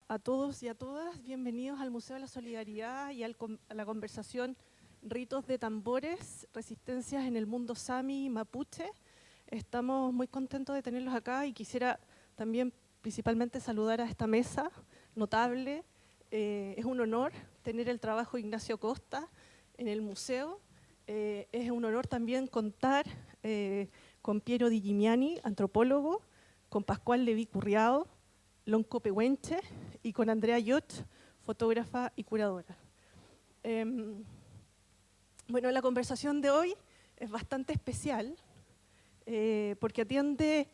a todos y a todas, bienvenidos al Museo de la Solidaridad y a la conversación Ritos de Tambores, Resistencias en el Mundo Sami y Mapuche. Estamos muy contentos de tenerlos acá y quisiera también principalmente saludar a esta mesa notable. Es un honor tener el trabajo de Ignacio Costa en el museo. Es un honor también contar con Piero Di Gimignani, antropólogo, con Pascual Leví Curriado, Lonco Pehuenche, y con Andrea Yoch, fotógrafa y curadora. Bueno, la conversación de hoy es bastante especial porque atiende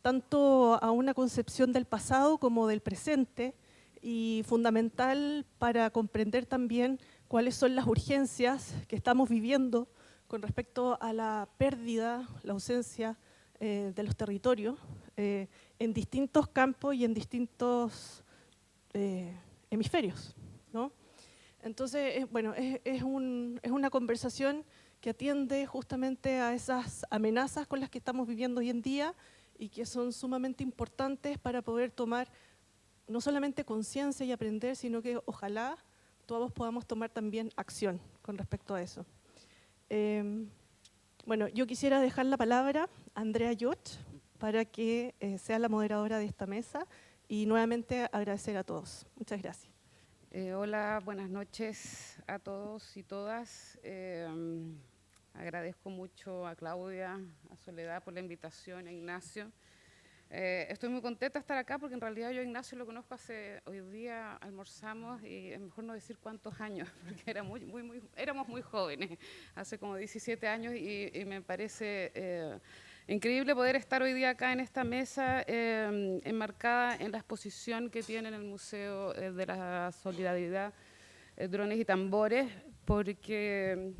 tanto a una concepción del pasado como del presente y fundamental para comprender también cuáles son las urgencias que estamos viviendo con respecto a la pérdida, la ausencia de los territorios en distintos campos y en distintos hemisferios, ¿no? Entonces, bueno, es una conversación que atiende justamente a esas amenazas con las que estamos viviendo hoy en día y que son sumamente importantes para poder tomar no solamente conciencia y aprender, sino que ojalá todos podamos tomar también acción con respecto a eso. Bueno, yo quisiera dejar la palabra a Andrea Yoch para que sea la moderadora de esta mesa y nuevamente agradecer a todos. Muchas gracias. Hola, buenas noches a todos y todas. Agradezco mucho a Claudia, a Soledad por la invitación, a Ignacio. Estoy muy contenta de estar acá porque en realidad yo a Ignacio lo conozco hoy día almorzamos y es mejor no decir cuántos años, porque éramos muy jóvenes, hace como 17 años y me parece increíble poder estar hoy día acá en esta mesa enmarcada en la exposición que tiene en el Museo de la Solidaridad, Drones y Tambores, porque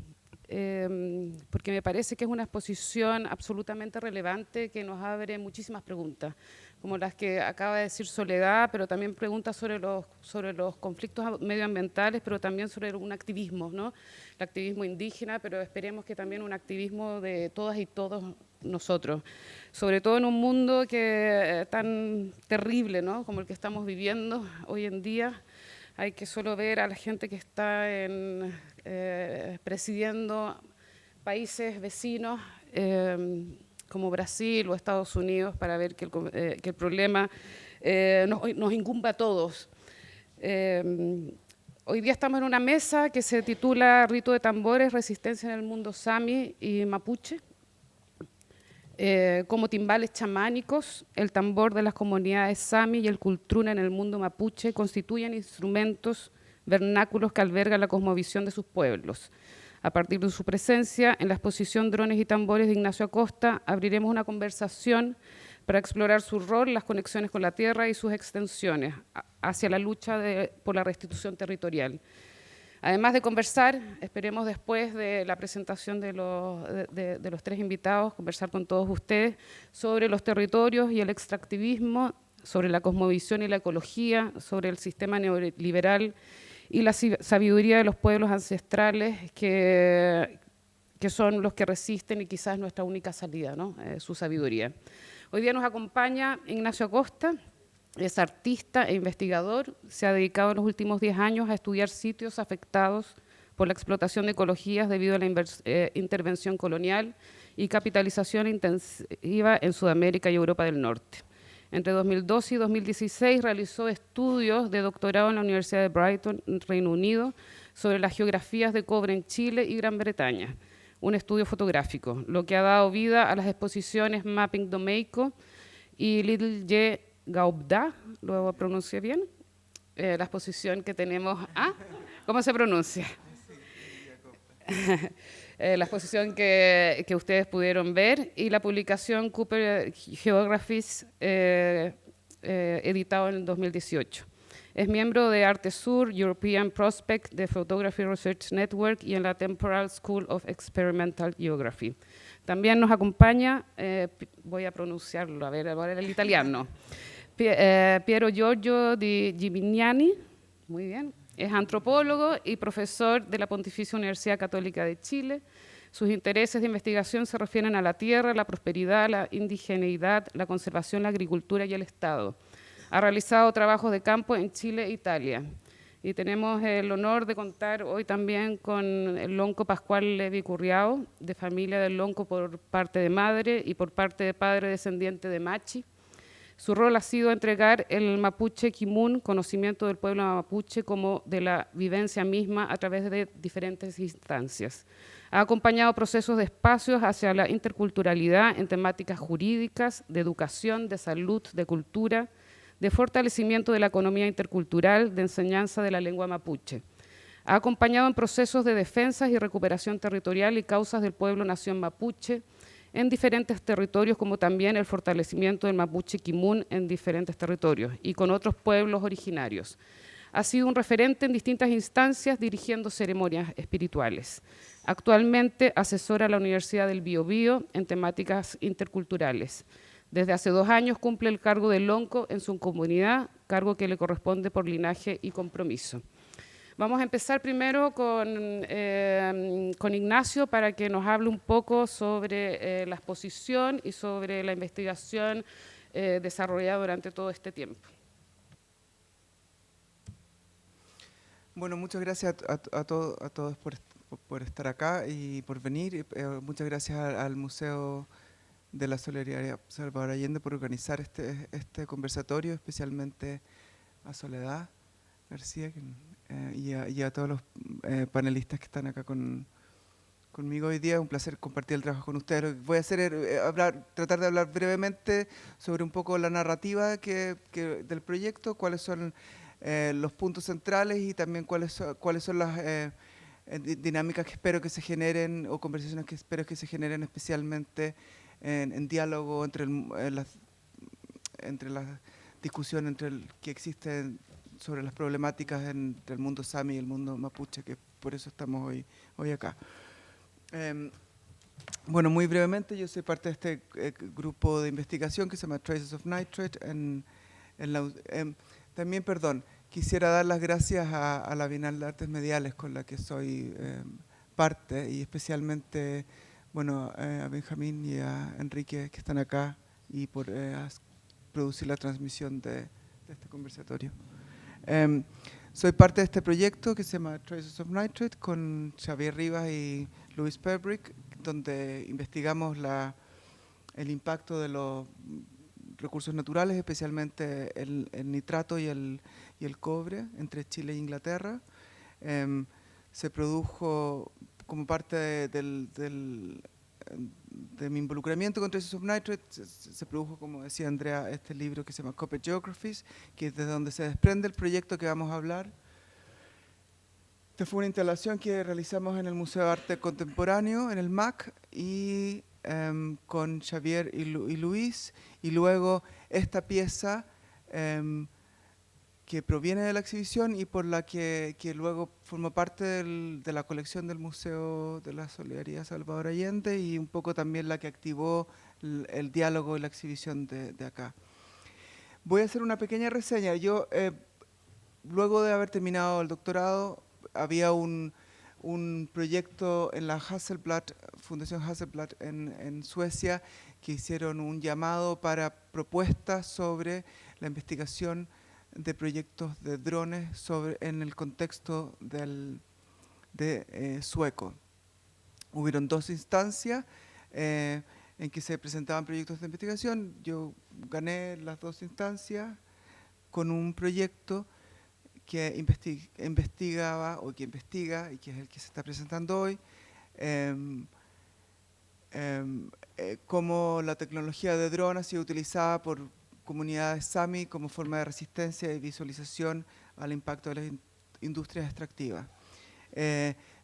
me parece que es una exposición absolutamente relevante que nos abre muchísimas preguntas, como las que acaba de decir Soledad, pero también preguntas sobre los conflictos medioambientales, pero también sobre un activismo, ¿no? El activismo indígena, pero esperemos que también un activismo de todas y todos nosotros, sobre todo en un mundo tan terrible, ¿no? Como el que estamos viviendo hoy en día. Hay que solo ver a la gente que está presidiendo países vecinos como Brasil o Estados Unidos para ver que el problema nos incumbe a todos. Hoy día estamos en una mesa que se titula Rito de Tambores, Resistencia en el Mundo Sami y Mapuche. Como timbales chamánicos, el tambor de las comunidades sami y el cultruna en el mundo mapuche constituyen instrumentos vernáculos que albergan la cosmovisión de sus pueblos. A partir de su presencia en la exposición Drones y Tambores de Ignacio Acosta, abriremos una conversación para explorar su rol, las conexiones con la tierra y sus extensiones hacia la lucha por la restitución territorial. Además de conversar, esperemos después de la presentación de los tres invitados, conversar con todos ustedes sobre los territorios y el extractivismo, sobre la cosmovisión y la ecología, sobre el sistema neoliberal y la sabiduría de los pueblos ancestrales que son los que resisten y quizás nuestra única salida, ¿no? Su sabiduría. Hoy día nos acompaña Ignacio Acosta. Es artista e investigador, se ha dedicado en los últimos 10 años a estudiar sitios afectados por la explotación de ecologías debido a la intervención colonial y capitalización intensiva en Sudamérica y Europa del Norte. Entre 2012 y 2016 realizó estudios de doctorado en la Universidad de Brighton, Reino Unido, sobre las geografías de cobre en Chile y Gran Bretaña, un estudio fotográfico, lo que ha dado vida a las exposiciones Mapping Domeico y Little J. Gaubda, ¿lo pronuncié bien? La exposición que tenemos... ¿Ah? ¿Cómo se pronuncia? La exposición que ustedes pudieron ver y la publicación Cooper Geographies, editado en el 2018. Es miembro de Artesur, European Prospect, de Photography Research Network y en la Temporal School of Experimental Geography. También nos acompaña, voy a pronunciarlo, a ver, ahora el italiano, Piero Giorgio Di Gimignani, muy bien, es antropólogo y profesor de la Pontificia Universidad Católica de Chile. Sus intereses de investigación se refieren a la tierra, la prosperidad, la indigeneidad, la conservación, la agricultura y el Estado. Ha realizado trabajos de campo en Chile e Italia. Y tenemos el honor de contar hoy también con el lonco Pascual Levi Curriao, de familia del lonco por parte de madre y por parte de padre descendiente de Machi. Su rol ha sido entregar el mapuche Kimun, conocimiento del pueblo mapuche como de la vivencia misma a través de diferentes instancias. Ha acompañado procesos de espacios hacia la interculturalidad en temáticas jurídicas, de educación, de salud, de cultura, de fortalecimiento de la economía intercultural, de enseñanza de la lengua mapuche. Ha acompañado en procesos de defensa y recuperación territorial y causas del pueblo-nación mapuche en diferentes territorios, como también el fortalecimiento del mapuche Kimun en diferentes territorios y con otros pueblos originarios. Ha sido un referente en distintas instancias dirigiendo ceremonias espirituales. Actualmente asesora a la Universidad del Biobío en temáticas interculturales. Desde hace 2 años cumple el cargo de lonco en su comunidad, cargo que le corresponde por linaje y compromiso. Vamos a empezar primero con Ignacio para que nos hable un poco sobre la exposición y sobre la investigación desarrollada durante todo este tiempo. Bueno, muchas gracias a todos por estar acá y por venir. Muchas gracias al Museo de la Solidaridad Salvador Allende por organizar este conversatorio, especialmente a Soledad García y a todos los panelistas que están acá conmigo hoy día. Es un placer compartir el trabajo con ustedes. Voy a tratar de hablar brevemente sobre un poco la narrativa del proyecto, cuáles son los puntos centrales y también cuáles son las dinámicas que espero que se generen o conversaciones que espero que se generen especialmente en diálogo entre las discusiones que existen sobre las problemáticas entre el mundo sami y el mundo mapuche, que por eso estamos hoy acá. Bueno, muy brevemente, yo soy parte de este grupo de investigación que se llama Traces of Nitrate. También, quisiera dar las gracias a la Bienal de Artes Mediales con la que soy parte, y especialmente a Benjamín y a Enrique, que están acá, y por producir la transmisión de este conversatorio. Soy parte de este proyecto que se llama Traces of Nitrate con Xavier Rivas y Luis Perbrick, donde investigamos el impacto de los recursos naturales, especialmente el nitrato y el cobre, entre Chile e Inglaterra. Se produjo como parte de mi involucramiento con Traces of Nitrate, se produjo, como decía Andrea, este libro que se llama Copper Geographies, que es de donde se desprende el proyecto que vamos a hablar. Esta fue una instalación que realizamos en el Museo de Arte Contemporáneo, en el MAC, y con Xavier y Luis, y luego esta pieza que proviene de la exhibición y por la que luego formó parte de la colección del Museo de la Solidaridad Salvador Allende, y un poco también la que activó el diálogo y la exhibición de acá. Voy a hacer una pequeña reseña. Yo, luego de haber terminado el doctorado, había un proyecto en la Fundación Hasselblad en Suecia, que hicieron un llamado para propuestas sobre la investigación de proyectos de drones en el contexto sueco. Hubieron 2 instancias en que se presentaban proyectos de investigación. Yo gané las 2 instancias con un proyecto que investiga y que es el que se está presentando hoy, cómo la tecnología de dron ha sido utilizada por comunidades sami como forma de resistencia y visualización al impacto de las industrias extractivas.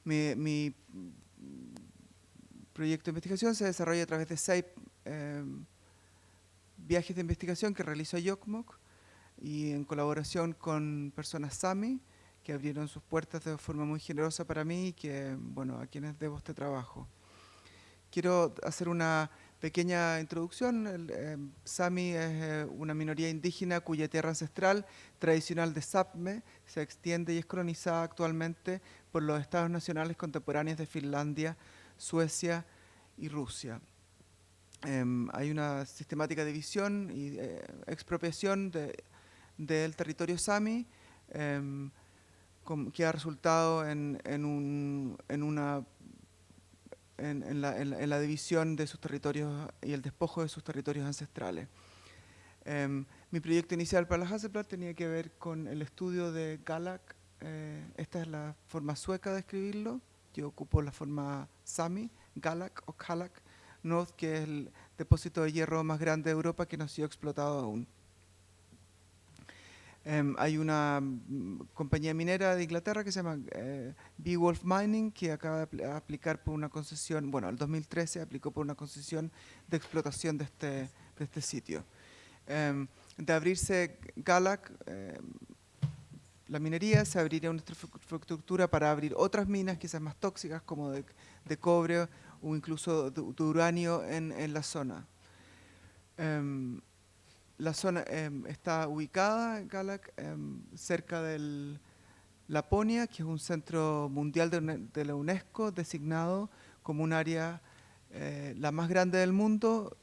Mi proyecto de investigación se desarrolla a través de 6 viajes de investigación que realizo a Jokkmokk, y en colaboración con personas sami que abrieron sus puertas de forma muy generosa para mí, y a quienes debo este trabajo. Quiero hacer una pequeña introducción. El sami es una minoría indígena cuya tierra ancestral tradicional de Sápmi se extiende y es colonizada actualmente por los estados nacionales contemporáneos de Finlandia, Suecia y Rusia. Hay una sistemática división y expropiación del territorio sami, que ha resultado en la división de sus territorios y el despojo de sus territorios ancestrales. Mi proyecto inicial para la Hasselblad tenía que ver con el estudio de Galak. Esta es la forma sueca de escribirlo. Yo ocupo la forma sami, Galak o Kalak North, que es el depósito de hierro más grande de Europa que no ha sido explotado aún. Hay una compañía minera de Inglaterra que se llama Beowulf Mining, que acaba de aplicar por una concesión, bueno, el 2013 aplicó por una concesión de explotación de este sitio. De abrirse Galak, la minería, se abriría una infraestructura para abrir otras minas quizás más tóxicas, como de cobre o incluso de uranio en la zona. La zona está ubicada, Galak, cerca de Laponia, que es un centro mundial de la UNESCO, designado como un área la más grande del mundo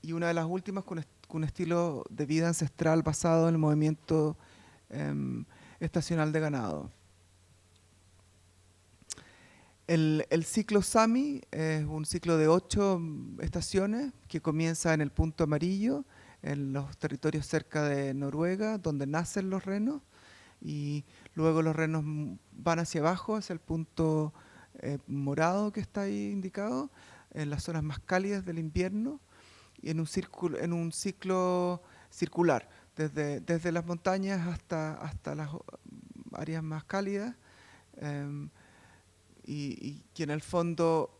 y una de las últimas con un estilo de vida ancestral basado en el movimiento estacional de ganado. El ciclo Sami es un ciclo de 8 estaciones que comienza en el punto amarillo, en los territorios cerca de Noruega, donde nacen los renos, y luego los renos van hacia abajo, hacia el punto morado que está ahí indicado, en las zonas más cálidas del invierno, y en un ciclo circular, desde las montañas hasta las áreas más cálidas, y que en el fondo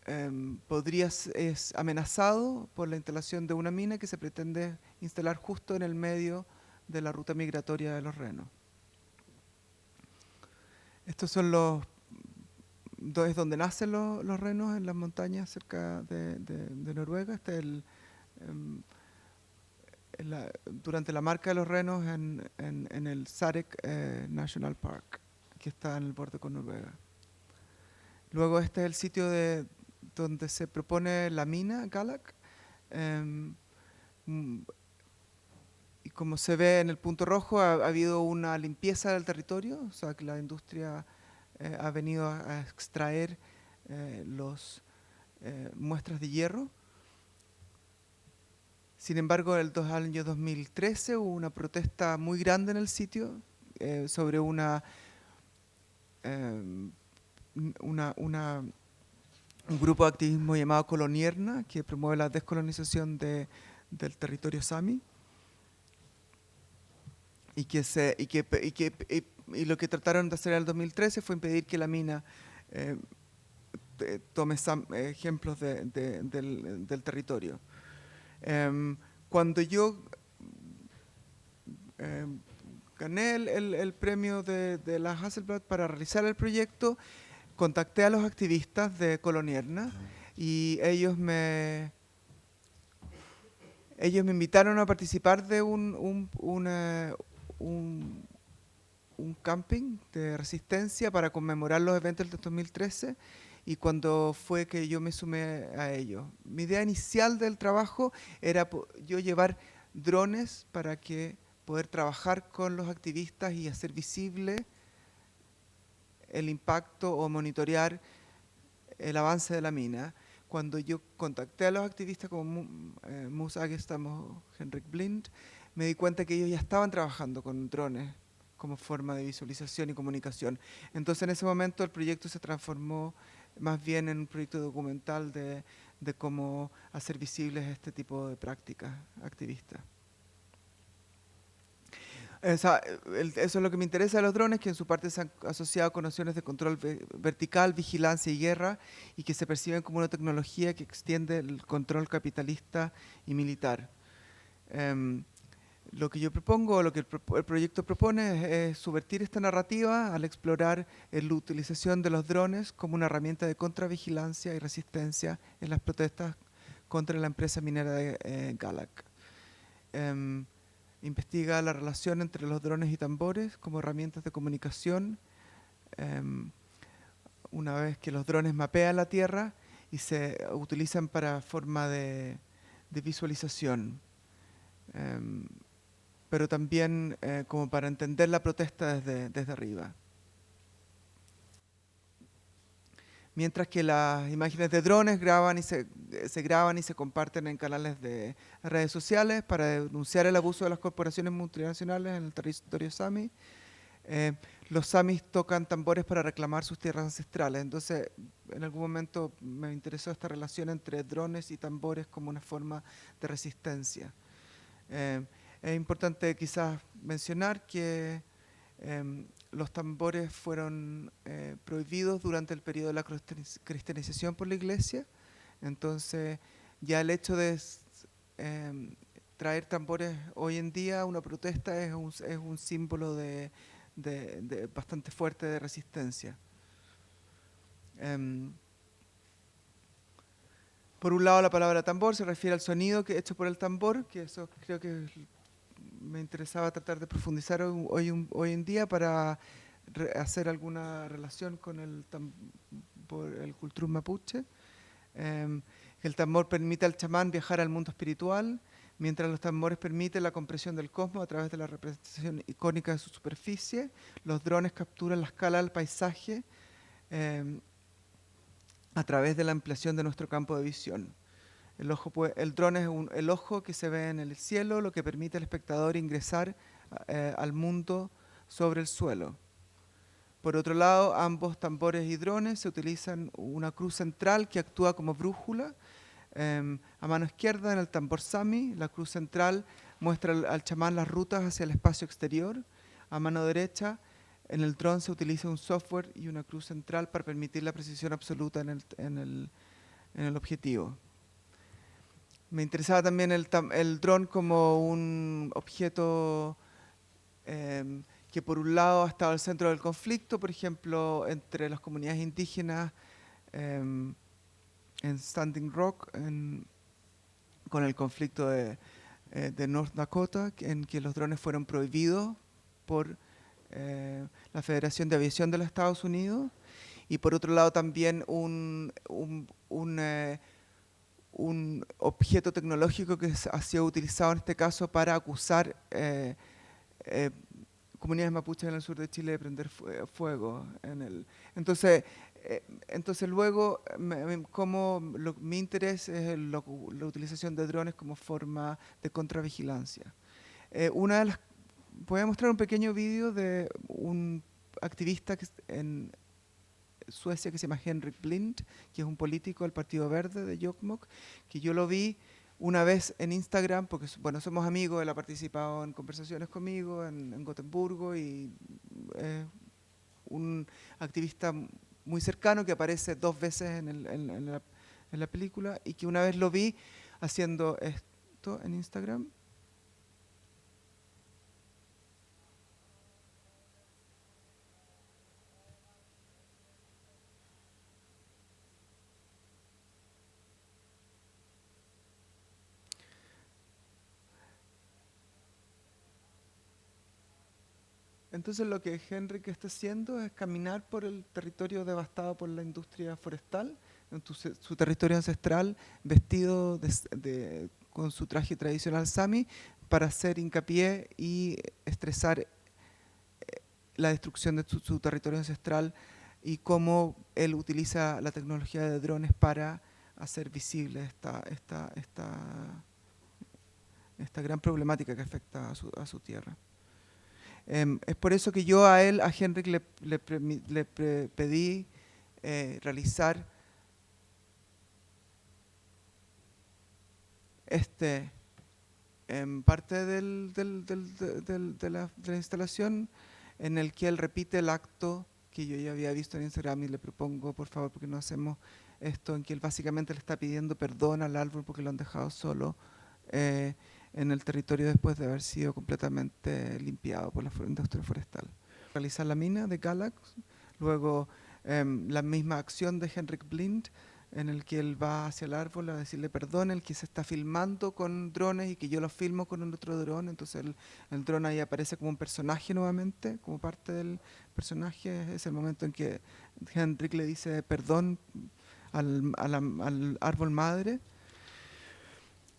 es amenazado por la instalación de una mina que se pretende instalar justo en el medio de la ruta migratoria de los renos. Estos son es donde nacen los renos, en las montañas cerca de Noruega. Durante la marca de los renos en el Sarek National Park, que está en el borde con Noruega. Luego este es el sitio donde se propone la mina, Galak. Y como se ve en el punto rojo, ha habido una limpieza del territorio, o sea que la industria ha venido a extraer muestras de hierro. Sin embargo, en el año 2013 hubo una protesta muy grande en el sitio sobre un grupo de activismo llamado Colonierna, que promueve la descolonización del territorio sami, y lo que trataron de hacer en el 2013 fue impedir que la mina tome ejemplos del territorio. Cuando yo gané el premio de la Hasselblad para realizar el proyecto, contacté a los activistas de Colonierna y ellos me invitaron a participar de un camping de resistencia para conmemorar los eventos del 2013, y cuando fue que yo me sumé a ellos. Mi idea inicial del trabajo era yo llevar drones para poder trabajar con los activistas y hacer visible el impacto o monitorear el avance de la mina. Cuando yo contacté a los activistas como Mus Agestam o Henrik Blind, me di cuenta que ellos ya estaban trabajando con drones como forma de visualización y comunicación. Entonces en ese momento el proyecto se transformó más bien en un proyecto documental de cómo hacer visibles este tipo de prácticas activistas. Eso es lo que me interesa de los drones, que en su parte se han asociado con nociones de control vertical, vigilancia y guerra, y que se perciben como una tecnología que extiende el control capitalista y militar. Lo que yo propongo, lo que el proyecto propone es subvertir esta narrativa al explorar la utilización de los drones como una herramienta de contravigilancia y resistencia en las protestas contra la empresa minera de Galak. Investiga la relación entre los drones y tambores como herramientas de comunicación, una vez que los drones mapean la tierra y se utilizan para forma de visualización. pero también como para entender la protesta desde arriba. Mientras que las imágenes de drones se graban y se comparten en canales de redes sociales para denunciar el abuso de las corporaciones multinacionales en el territorio sami. Los samis tocan tambores para reclamar sus tierras ancestrales. Entonces, en algún momento me interesó esta relación entre drones y tambores como una forma de resistencia. Es importante quizás mencionar que los tambores fueron prohibidos durante el periodo de la cristianización por la Iglesia. Entonces, ya el hecho de traer tambores hoy en día a una protesta es un símbolo bastante fuerte de resistencia. Por un lado, la palabra tambor se refiere al sonido que hecho por el tambor, que eso creo que me interesaba tratar de profundizar hoy en día para hacer alguna relación con el cultrum mapuche. El tambor permite al chamán viajar al mundo espiritual, mientras los tambores permiten la compresión del cosmos a través de la representación icónica de su superficie. Los drones capturan la escala del paisaje a través de la ampliación de nuestro campo de visión. El dron es el ojo que se ve en el cielo, lo que permite al espectador ingresar al mundo sobre el suelo. Por otro lado, ambos tambores y drones se utilizan una cruz central que actúa como brújula. A mano izquierda, en el tambor sami, la cruz central muestra al chamán las rutas hacia el espacio exterior. A mano derecha, en el dron se utiliza un software y una cruz central para permitir la precisión absoluta en el objetivo. Me interesaba también el dron como un objeto que por un lado ha estado al centro del conflicto, por ejemplo, entre las comunidades indígenas en Standing Rock, con el conflicto de North Dakota, en que los drones fueron prohibidos por la Federación de Aviación de los Estados Unidos, y por otro lado también un objeto tecnológico que ha sido utilizado en este caso para acusar comunidades mapuches en el sur de Chile de prender fuego. Entonces luego mi interés es la utilización de drones como forma de contravigilancia. Voy a mostrar un pequeño vídeo de un activista en Suecia que se llama Henrik Blind, que es un político del Partido Verde de Jokkmokk, que yo lo vi una vez en Instagram, porque bueno, somos amigos, él ha participado en conversaciones conmigo en Gotemburgo y un activista muy cercano que aparece 2 veces en la película, y que una vez lo vi haciendo esto en Instagram. Entonces lo que Henrik está haciendo es caminar por el territorio devastado por la industria forestal, en su territorio ancestral, vestido con su traje tradicional sami, para hacer hincapié y estresar la destrucción de su territorio ancestral y cómo él utiliza la tecnología de drones para hacer visible esta gran problemática que afecta a su tierra. Es por eso que yo a Henrik le pedí realizar parte de la instalación, en el que él repite el acto que yo ya había visto en Instagram, y le propongo, por favor, porque no hacemos esto, en que él básicamente le está pidiendo perdón al árbol porque lo han dejado solo en el territorio después de haber sido completamente limpiado por la industria forestal. Realizar la mina de Galax, luego la misma acción de Henrik Blind, en el que él va hacia el árbol a decirle perdón, el que se está filmando con drones y que yo lo filmo con el otro dron. Entonces el dron ahí aparece como un personaje nuevamente, como parte del personaje. Es el momento en que Henrik le dice perdón al árbol madre.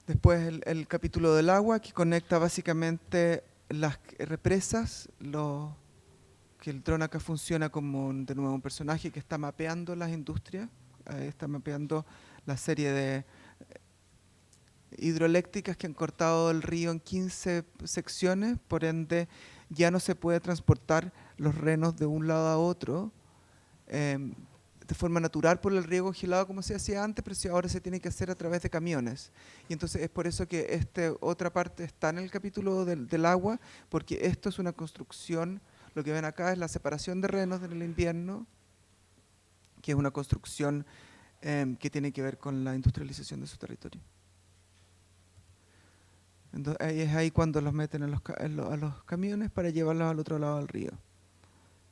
Después el capítulo del agua, que conecta básicamente las represas, que el dron acá funciona como, de nuevo, un personaje que está mapeando las industrias, está mapeando la serie de hidroeléctricas que han cortado el río en 15 secciones, por ende ya no se puede transportar los renos de un lado a otro de forma natural por el riego gelado como se hacía antes, pero ahora se tiene que hacer a través de camiones. Y entonces es por eso que esta otra parte está en el capítulo del agua, porque esto es una construcción, lo que ven acá es la separación de renos en el invierno, que es una construcción que tiene que ver con la industrialización de su territorio. Entonces, es ahí cuando los meten a los camiones para llevarlos al otro lado del río.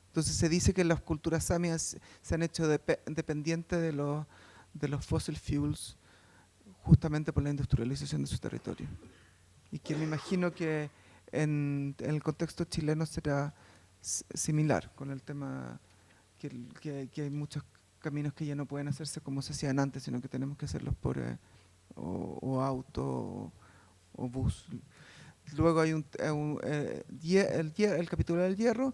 Entonces se dice que las culturas samias se han hecho dependientes de los fossil fuels justamente por la industrialización de su territorio. Y que me imagino que en el contexto chileno será similar con el tema que hay muchos caminos que ya no pueden hacerse como se hacían antes, sino que tenemos que hacerlos por o auto o bus. Luego hay el capítulo del hierro,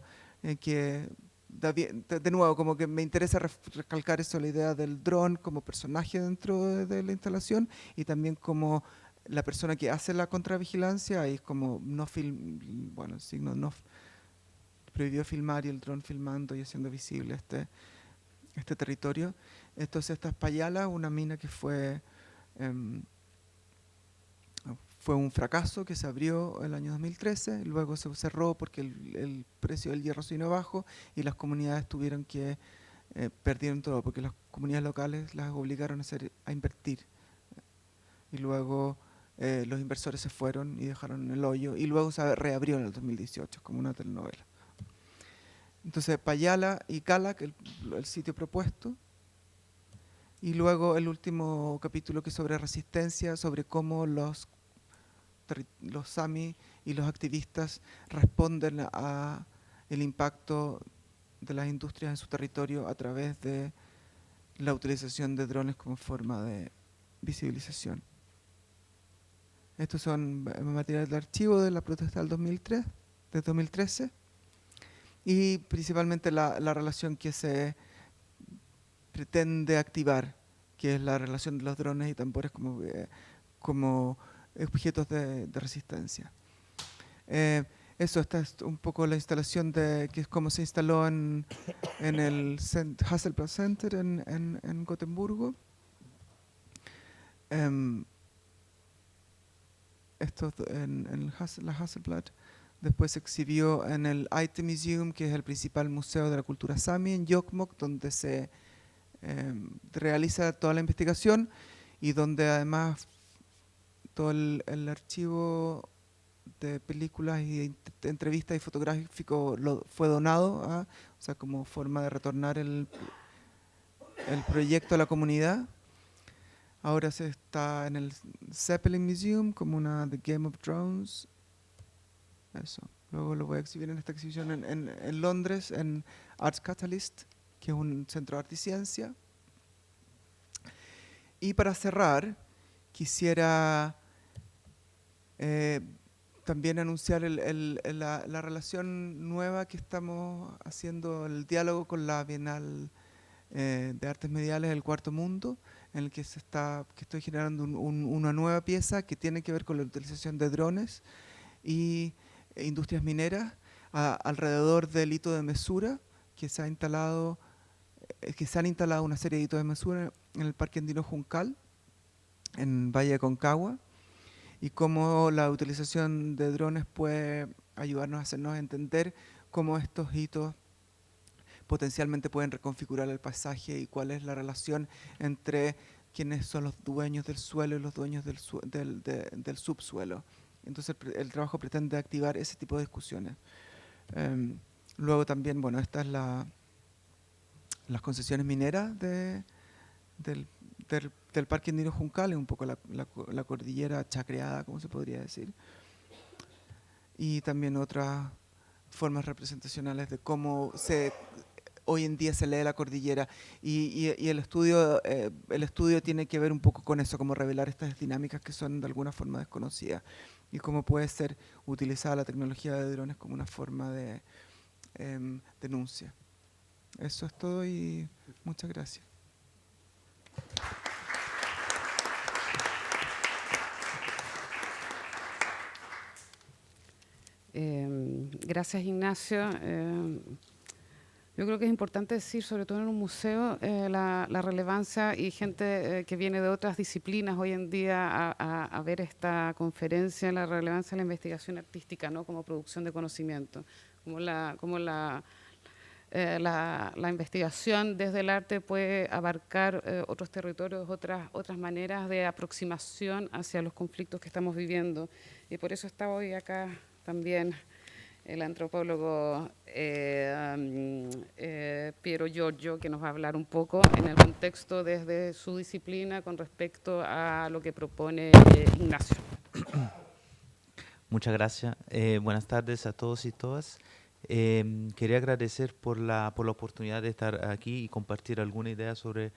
que de nuevo como que me interesa recalcar eso, la idea del dron como personaje dentro de la instalación y también como la persona que hace la contravigilancia, y como bueno, el signo no prohibió filmar y el dron filmando y haciendo visible este territorio. Entonces esta es Payala, una mina que fue un fracaso, que se abrió el año 2013, luego se cerró porque el precio del hierro se vino abajo y las comunidades tuvieron que perdieron todo, porque las comunidades locales las obligaron a invertir. Y luego los inversores se fueron y dejaron el hoyo, y luego se reabrió en el 2018, como una telenovela. Entonces, Payala y Calak, el sitio propuesto. Y luego el último capítulo, que es sobre resistencia, sobre cómo los Sami y los activistas responden a el impacto de las industrias en su territorio a través de la utilización de drones como forma de visibilización. Estos son materiales de archivo de la protesta del 2013, y principalmente la relación que se pretende activar, que es la relación de los drones y tambores como objetos de resistencia. Eso, esta es un poco la instalación que es como se instaló en el Hasselblad Center en Gotemburgo. Esto en la Hasselblad. Después se exhibió en el Aite Museum, que es el principal museo de la cultura sami en Jokkmokk, donde se realiza toda la investigación y donde además todo el archivo de películas y entrevistas y fotográfico fue donado, o sea, como forma de retornar el proyecto a la comunidad. Ahora se está en el Zeppelin Museum, como una The Game of Thrones. Eso. Luego lo voy a exhibir en esta exhibición en Londres, en Arts Catalyst, que es un centro de arte y ciencia. Y para cerrar, quisiera también anunciar la relación nueva que estamos haciendo, el diálogo con la Bienal de Artes Mediales del Cuarto Mundo, en el que estoy generando una nueva pieza que tiene que ver con la utilización de drones y industrias mineras alrededor del hito de mesura, que se han instalado una serie de hitos de mesura en el Parque Andino Juncal, en Valle de Aconcagua, y cómo la utilización de drones puede ayudarnos a hacernos entender cómo estos hitos potencialmente pueden reconfigurar el paisaje y cuál es la relación entre quienes son los dueños del suelo y los dueños del subsuelo. Entonces el trabajo pretende activar ese tipo de discusiones. Luego también, bueno, estas las concesiones mineras del Parque Andino Juncal, es un poco la cordillera chacreada, como se podría decir. Y también otras formas representacionales de cómo hoy en día se lee la cordillera, y el estudio tiene que ver un poco con eso, como revelar estas dinámicas que son de alguna forma desconocidas. y cómo puede ser utilizada la tecnología de drones como una forma de denuncia. Eso es todo y muchas gracias. Gracias, Ignacio. Yo creo que es importante decir, sobre todo en un museo, la relevancia y gente que viene de otras disciplinas hoy en día a ver esta conferencia, la relevancia de la investigación artística, ¿no? Como producción de conocimiento, como la investigación desde el arte puede abarcar otros territorios, otras maneras de aproximación hacia los conflictos que estamos viviendo. Y por eso está hoy acá también el antropólogo Piero Giorgio, que nos va a hablar un poco en el contexto desde su disciplina con respecto a lo que propone Ignacio. Muchas gracias. Buenas tardes a todos y todas. Quería agradecer por la oportunidad de estar aquí y compartir alguna idea sobre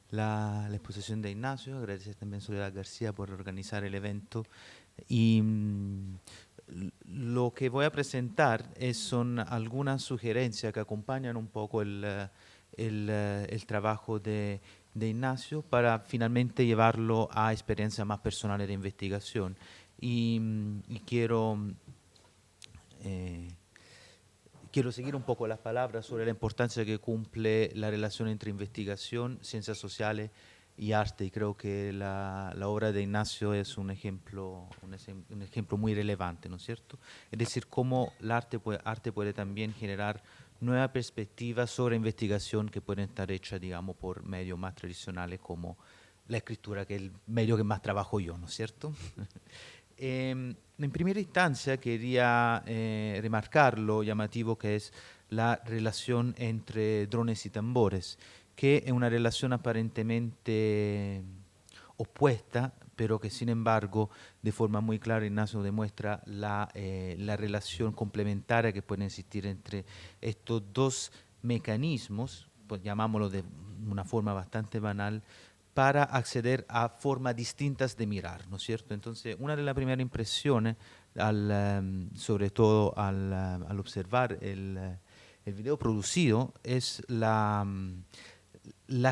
la exposición de Ignacio. Agradecer también a Soledad García por organizar el evento. Y lo que voy a presentar son algunas sugerencias que acompañan un poco el trabajo de Ignacio para finalmente llevarlo a experiencias más personales de investigación. Y quiero seguir un poco las palabras sobre la importancia que cumple la relación entre investigación, ciencias sociales y arte, y creo que la obra de Ignacio es un ejemplo muy relevante, ¿no es cierto? Es decir, cómo el arte puede también generar nuevas perspectivas sobre investigación que pueden estar hechas, digamos, por medios más tradicionales como la escritura, que es el medio que más trabajo yo, ¿no es cierto? En primera instancia quería remarcar lo llamativo que es la relación entre drones y tambores, que es una relación aparentemente opuesta, pero que sin embargo de forma muy clara Ignacio demuestra la relación complementaria que puede existir entre estos dos mecanismos, pues llamámoslo de una forma bastante banal, para acceder a formas distintas de mirar, ¿no es cierto? Entonces, una de las primeras impresiones, sobre todo al observar el video producido, es la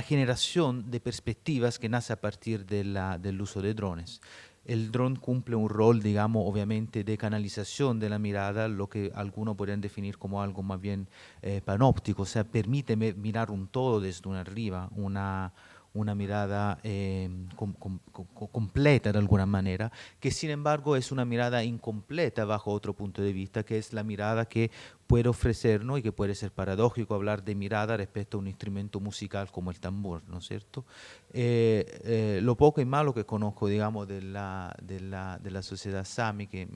generación de perspectivas que nace a partir del uso de drones. El dron cumple un rol, digamos, obviamente de canalización de la mirada, lo que algunos podrían definir como algo más bien panóptico, o sea, permite mirar un todo desde una arriba, una mirada completa de alguna manera, que sin embargo es una mirada incompleta bajo otro punto de vista, que es la mirada que puede ofrecernos y que puede ser paradójico hablar de mirada respecto a un instrumento musical como el tambor, ¿no es cierto? Lo poco y malo que conozco, digamos, de la sociedad sami, que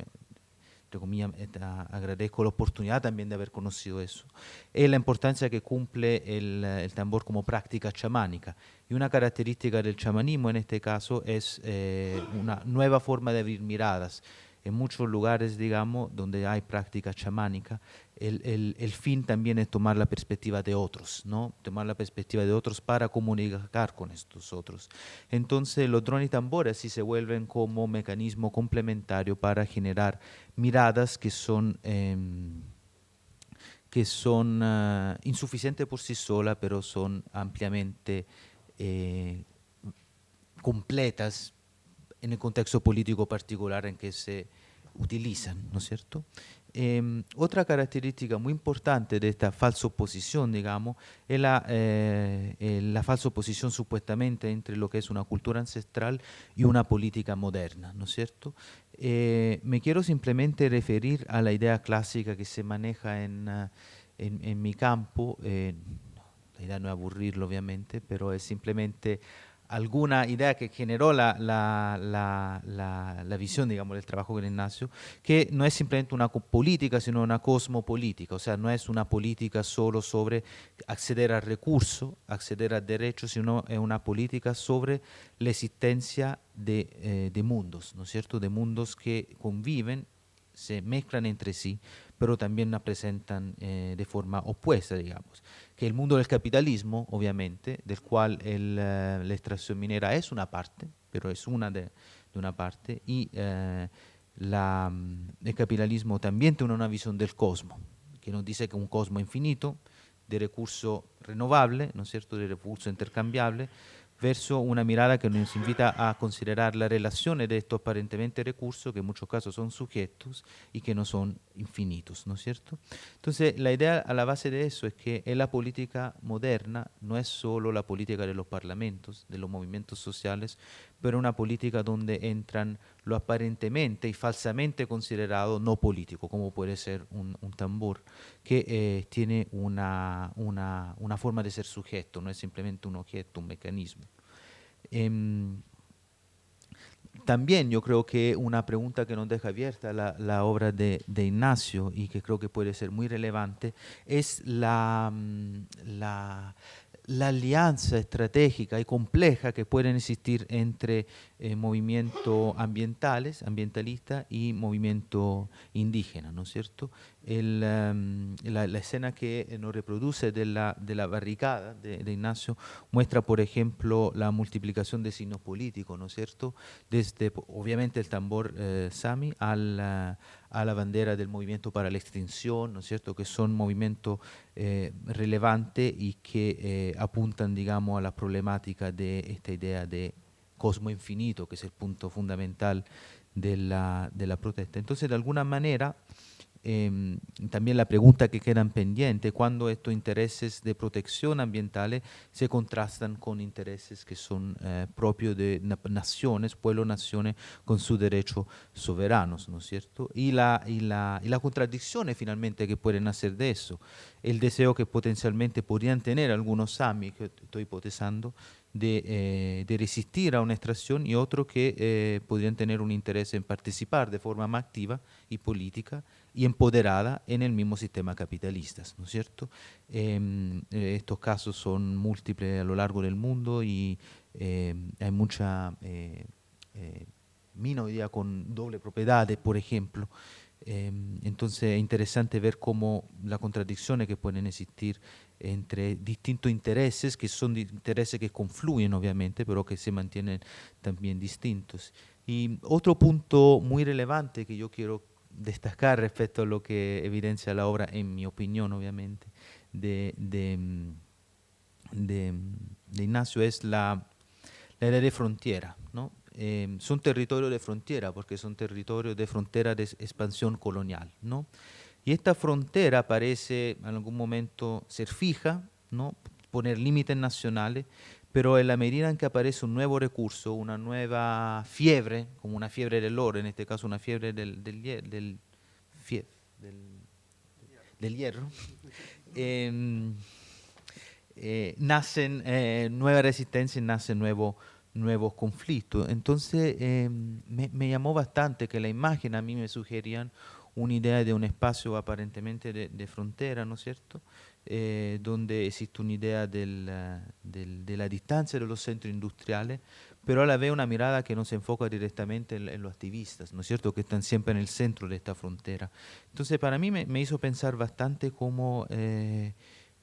entre comillas, agradezco la oportunidad también de haber conocido eso, es la importancia que cumple el tambor como práctica chamánica. Y una característica del chamanismo en este caso es una nueva forma de abrir miradas. En muchos lugares, digamos, donde hay práctica chamánica, el fin también es tomar la perspectiva de otros, ¿no? Tomar la perspectiva de otros para comunicar con estos otros. Entonces, los drones y tambores sí se vuelven como mecanismo complementario para generar miradas que son insuficientes por sí solas, pero son ampliamente completas en el contexto político particular en que se utilizan, ¿no es cierto? Otra característica muy importante de esta falsa oposición, digamos, es la falsa oposición supuestamente entre lo que es una cultura ancestral y una política moderna, ¿no es cierto? Me quiero simplemente referir a la idea clásica que se maneja en mi campo. La idea no es aburrirlo, obviamente, pero es simplemente alguna idea que generó la visión, digamos, del trabajo con Ignacio, que no es simplemente una política, sino una cosmopolítica, o sea, no es una política solo sobre acceder al recurso, acceder al derecho, sino es una política sobre la existencia de mundos, ¿no es cierto?, de mundos que conviven, se mezclan entre sí, pero también la presentan de forma opuesta, digamos, que el mundo del capitalismo, obviamente, del cual la extracción minera es una parte, pero es una de una parte, y el capitalismo también tiene una visión del cosmos, que nos dice que un cosmos infinito, de recursos renovables, ¿no es cierto?, de recursos intercambiables, verso una mirada que nos invita a considerar las relaciones de estos aparentemente recursos, que en muchos casos son sujetos y que no son infinitos, ¿no es cierto? Entonces, la idea a la base de eso es que en la política moderna no es solo la política de los parlamentos, de los movimientos sociales, pero una política donde entran lo aparentemente y falsamente considerado no político, como puede ser un tambor, que tiene una forma de ser sujeto, no es simplemente un objeto, un mecanismo. También yo creo que una pregunta que nos deja abierta la obra de Ignacio y que creo que puede ser muy relevante es la alianza estratégica y compleja que pueden existir entre movimientos ambientalistas y movimiento indígena, ¿no es cierto? La escena que nos reproduce de la barricada de Ignacio muestra, por ejemplo, la multiplicación de signos políticos, ¿no es cierto? Desde, obviamente, el tambor sami a la bandera del movimiento para la extinción, ¿no es cierto?, que son movimientos relevantes y que apuntan, digamos, a la problemática de esta idea de cosmo infinito, que es el punto fundamental de la protesta. Entonces, de alguna manera, también la pregunta que quedan pendiente, cuando estos intereses de protección ambientales se contrastan con intereses que son propios de naciones, pueblos-naciones con sus derechos soberanos, ¿no es cierto? Y las contradicciones finalmente que pueden nacer de eso, el deseo que potencialmente podrían tener algunos sami, que estoy hipotezando, de resistir a una extracción y otros que podrían tener un interés en participar de forma más activa y política y empoderada en el mismo sistema capitalista, ¿no es cierto? Estos casos son múltiples a lo largo del mundo y hay mucha mina hoy día con doble propiedad, por ejemplo. Entonces es interesante ver cómo las contradicciones que pueden existir entre distintos intereses, que son intereses que confluyen obviamente, pero que se mantienen también distintos. Y otro punto muy relevante que yo quiero destacar respecto a lo que evidencia la obra, en mi opinión obviamente, de Ignacio es la idea de frontera, ¿no? Son territorios de frontera porque son territorios de frontera de expansión colonial, ¿no? Y esta frontera parece en algún momento ser fija, ¿no?, poner límites nacionales, pero en la medida en que aparece un nuevo recurso, una nueva fiebre, como una fiebre del oro, en este caso una fiebre del hierro, nacen nuevas resistencias, nacen nuevos conflictos. Entonces me llamó bastante que la imagen a mí me sugerían una idea de un espacio aparentemente de frontera, ¿no es cierto?, donde existe una idea de la distancia de los centros industriales, pero a la vez una mirada que no se enfoca directamente en los activistas, ¿no es cierto?, que están siempre en el centro de esta frontera. Entonces para mí me hizo pensar bastante cómo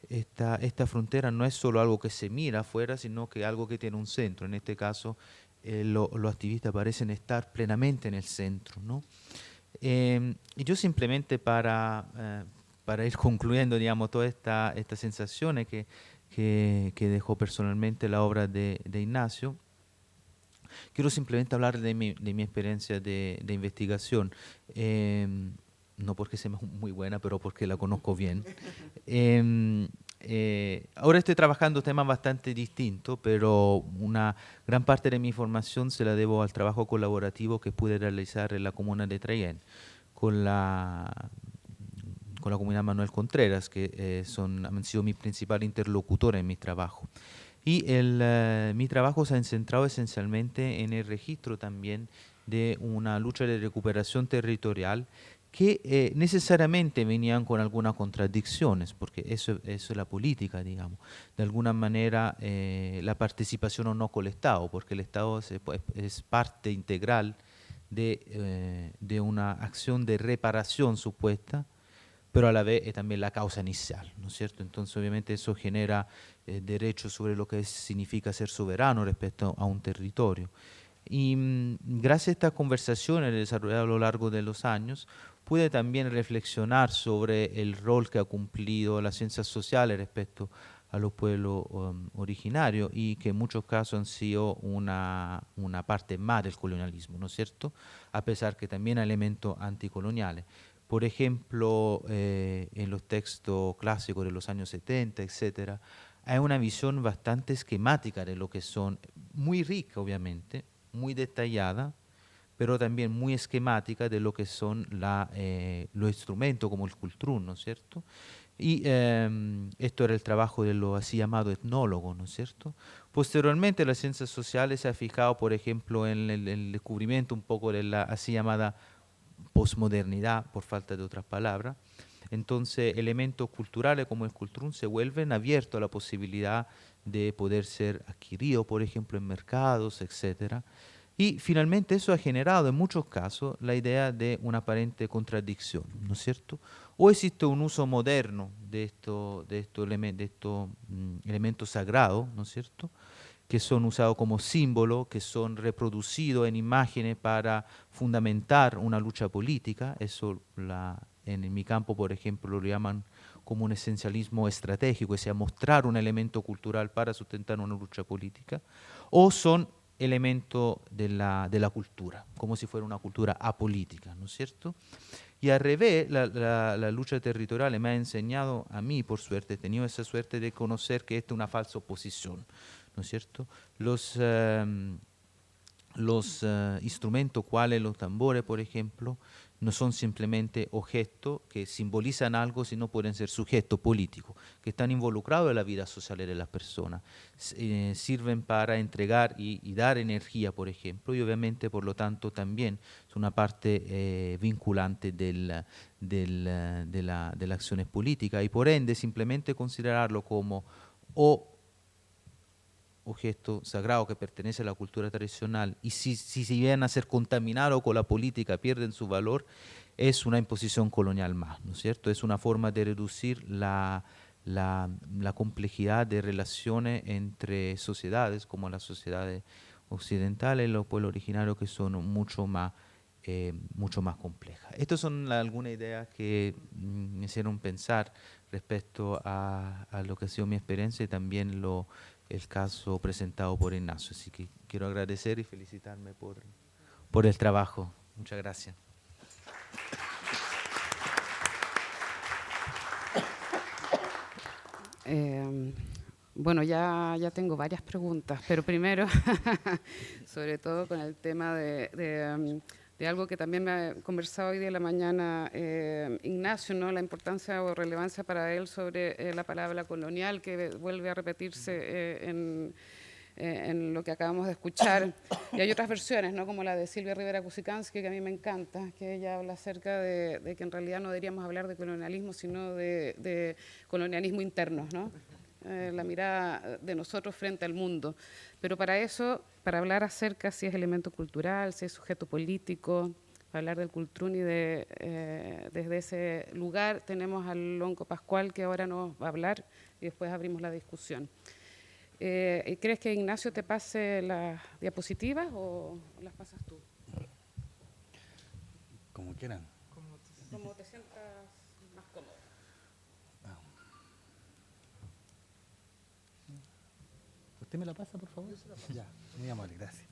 esta frontera no es solo algo que se mira afuera, sino que algo que tiene un centro. En este caso, los activistas parecen estar plenamente en el centro, ¿no? Y yo simplemente para ir concluyendo, digamos, todas estas sensaciones que dejó personalmente la obra de Ignacio, quiero simplemente hablar de mi experiencia de investigación. No porque sea muy buena, pero porque la conozco bien. Ahora estoy trabajando temas bastante distintos, pero una gran parte de mi formación se la debo al trabajo colaborativo que pude realizar en la comuna de Trayén con la comunidad Manuel Contreras, que han sido mi principal interlocutora en mi trabajo. Y mi trabajo se ha centrado esencialmente en el registro también de una lucha de recuperación territorial que necesariamente venían con algunas contradicciones, porque eso es la política, digamos. De alguna manera, la participación o no con el Estado, porque el Estado es parte integral de una acción de reparación supuesta, pero a la vez es también la causa inicial, ¿no es cierto? Entonces, obviamente, eso genera derechos sobre lo que significa ser soberano respecto a un territorio. Y gracias a estas conversaciones desarrolladas a lo largo de los años, pude también reflexionar sobre el rol que ha cumplido las ciencias sociales respecto a los pueblos originarios y que en muchos casos han sido una parte más del colonialismo, ¿no es cierto? A pesar que también hay elementos anticoloniales. Por ejemplo, en los textos clásicos de los años 70, etcétera, hay una visión bastante esquemática de lo que son, muy rica obviamente, muy detallada, pero también muy esquemática de lo que son los instrumentos como el cultrún, ¿no es cierto? Y esto era el trabajo de lo así llamado etnólogo, ¿no es cierto? Posteriormente, las ciencias sociales se ha fijado, por ejemplo, en el descubrimiento un poco de la así llamada posmodernidad, por falta de otras palabras. Entonces, elementos culturales como el cultrún se vuelven abiertos a la posibilidad de poder ser adquiridos, por ejemplo, en mercados, etcétera. Y finalmente eso ha generado en muchos casos la idea de una aparente contradicción, ¿no es cierto? O existe un uso moderno de estos elementos sagrados, ¿no es cierto?, que son usados como símbolo, que son reproducidos en imágenes para fundamentar una lucha política. Eso en mi campo, por ejemplo, lo llaman como un esencialismo estratégico, o sea, mostrar un elemento cultural para sustentar una lucha política. O son elementos de la cultura, como si fuera una cultura apolítica, ¿no es cierto? Y al revés, la lucha territorial me ha enseñado a mí, por suerte, he tenido esa suerte de conocer que esta es una falsa oposición, ¿no es cierto? Los instrumentos, cuales los tambores, por ejemplo, no son simplemente objetos que simbolizan algo, sino pueden ser sujetos políticos, que están involucrados en la vida social de las personas. Sirven para entregar y dar energía, por ejemplo, y obviamente, por lo tanto, también es una parte vinculante de las acciones políticas, y por ende, simplemente considerarlo como objeto sagrado que pertenece a la cultura tradicional, y si vienen a ser contaminados con la política, pierden su valor, es una imposición colonial más, ¿no es cierto? Es una forma de reducir la complejidad de relaciones entre sociedades, como las sociedades occidentales y los pueblos originarios, que son mucho más complejas. Estas son algunas ideas que me hicieron pensar respecto a lo que ha sido mi experiencia y también el caso presentado por Ignacio. Así que quiero agradecer y felicitarme por el trabajo. Muchas gracias. Bueno, ya tengo varias preguntas, pero primero, sobre todo con el tema de algo que también me ha conversado hoy día en la mañana Ignacio, ¿no? La importancia o relevancia para él sobre la palabra colonial, que vuelve a repetirse en lo que acabamos de escuchar. Y hay otras versiones, ¿no?, como la de Silvia Rivera Kusikanski, que a mí me encanta, que ella habla acerca de que en realidad no deberíamos hablar de colonialismo, sino de colonialismo interno, ¿no? La mirada de nosotros frente al mundo. Pero para eso, para hablar acerca si es elemento cultural, si es sujeto político, para hablar del cultrún y desde ese lugar, tenemos al Lonco Pascual, que ahora nos va a hablar y después abrimos la discusión. ¿Crees que Ignacio te pase las diapositivas o las pasas tú? Como quieran. Como te sientas más cómodo. ¿Usted me la pasa, por favor? Ya, muy amable, gracias.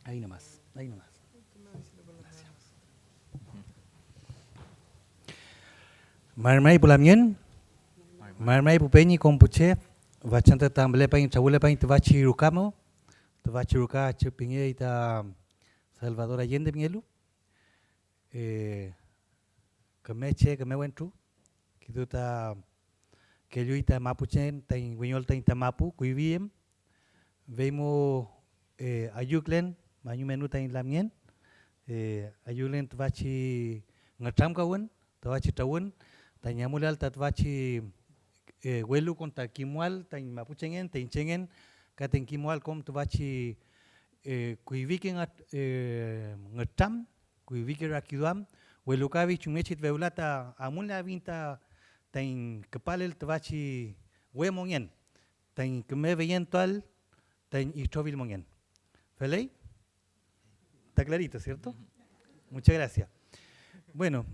Ahí nomás, ahí nomás. Gracias. Marmai pulamien, marmai pupeñi kompuche, vachanta tamblepain chabulepain tvachi rukamo, tvachi ruka chupinge ita Salvador Allende mielu, kemeche kemewentu, kiduta kelluita mapuchen tain guiñol tain tamapu kuiviem, veimo ayuklen mañumenu tain lamien, ayuklen tvachi ngatramkawen, tvachi tawun, tañamulal tatvachi huelu contra kimual tain mapuchengen tainchengen katen kimual kom tvachi kuiviken ngatram kuiviken rakiduam huelukavi chumechit veulata amulna vinta tain kepalel tvachi huemongen tan que me veían tal, tan y Trovil Mongen. ¿Feley? Está clarito, ¿cierto? Muchas gracias. Bueno,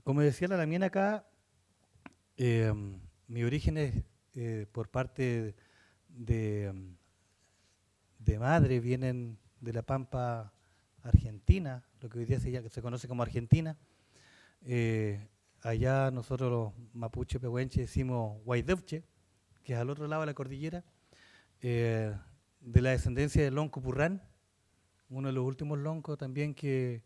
como decía la Lamiana acá, mi origen es por parte de madre, vienen de la Pampa Argentina, lo que hoy día se conoce como Argentina. Allá nosotros los mapuche pehuenche decimos Guaideuche, que es al otro lado de la cordillera, de la descendencia de Lonco Purrán, uno de los últimos loncos también que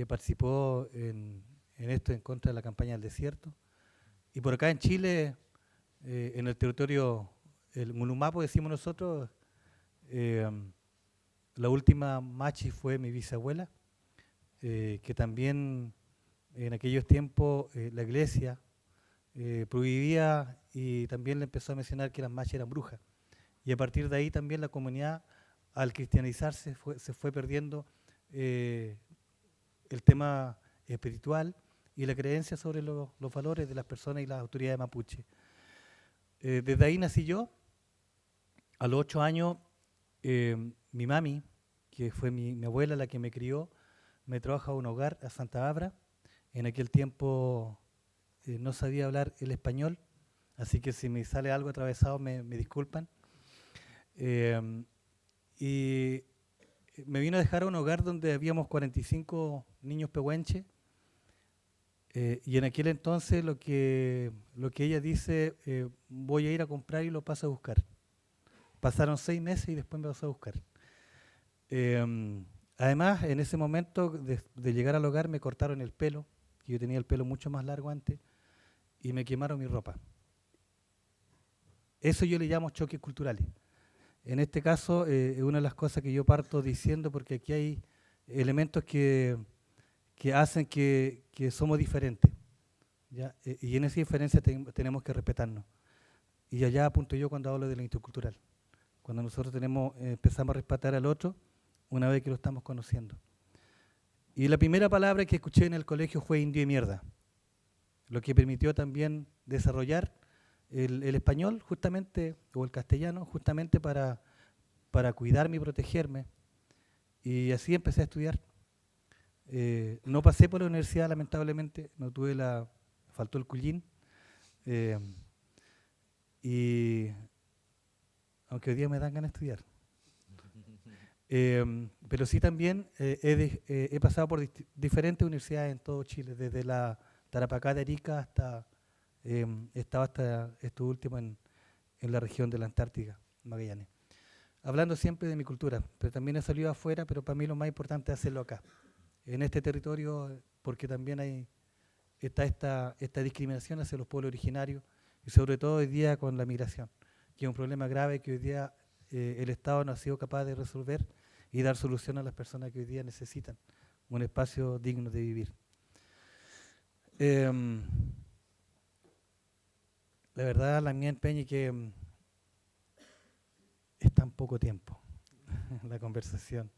participó en esto en contra de la campaña del desierto. Y por acá en Chile, en el territorio, el Mulumapo decimos nosotros, la última machi fue mi bisabuela, que también en aquellos tiempos la iglesia prohibía y también le empezó a mencionar que las machis eran brujas. Y a partir de ahí también la comunidad, al cristianizarse, se fue perdiendo el tema espiritual y la creencia sobre los valores de las personas y las autoridades mapuche. Desde ahí nací yo. A los 8 años, mi mami, que fue mi abuela la que me crió, me trajo a un hogar a Santa Bárbara. En aquel tiempo no sabía hablar el español, así que si me sale algo atravesado me disculpan. Y me vino a dejar a un hogar donde habíamos 45 niños pehuenches. Y en aquel entonces lo que ella dice, voy a ir a comprar y lo paso a buscar. Pasaron 6 meses y después me pasó a buscar. Además, en ese momento de llegar al hogar me cortaron el pelo, que yo tenía el pelo mucho más largo antes, y me quemaron mi ropa. Eso yo le llamo choques culturales. En este caso, es una de las cosas que yo parto diciendo, porque aquí hay elementos que hacen que somos diferentes, ¿ya? Y en esa diferencia tenemos que respetarnos. Y allá apunto yo cuando hablo de lo intercultural, cuando nosotros empezamos a respetar al otro una vez que lo estamos conociendo. Y la primera palabra que escuché en el colegio fue indio y mierda, lo que permitió también desarrollar el español justamente, o el castellano, justamente para cuidarme y protegerme. Y así empecé a estudiar. No pasé por la universidad, lamentablemente, faltó el cullín. Y aunque hoy día me dan ganas de estudiar. Pero sí también he pasado por diferentes universidades en todo Chile, desde la Tarapacá de Arica hasta estaba hasta esto último en la región de la Antártica, Magallanes. Hablando siempre de mi cultura, pero también he salido afuera, pero para mí lo más importante es hacerlo acá, en este territorio, porque también está esta discriminación hacia los pueblos originarios, y sobre todo hoy día con la migración, que es un problema grave que hoy día el Estado no ha sido capaz de resolver y dar solución a las personas que hoy día necesitan un espacio digno de vivir. La verdad, la mía empeña que es tan poco tiempo la conversación,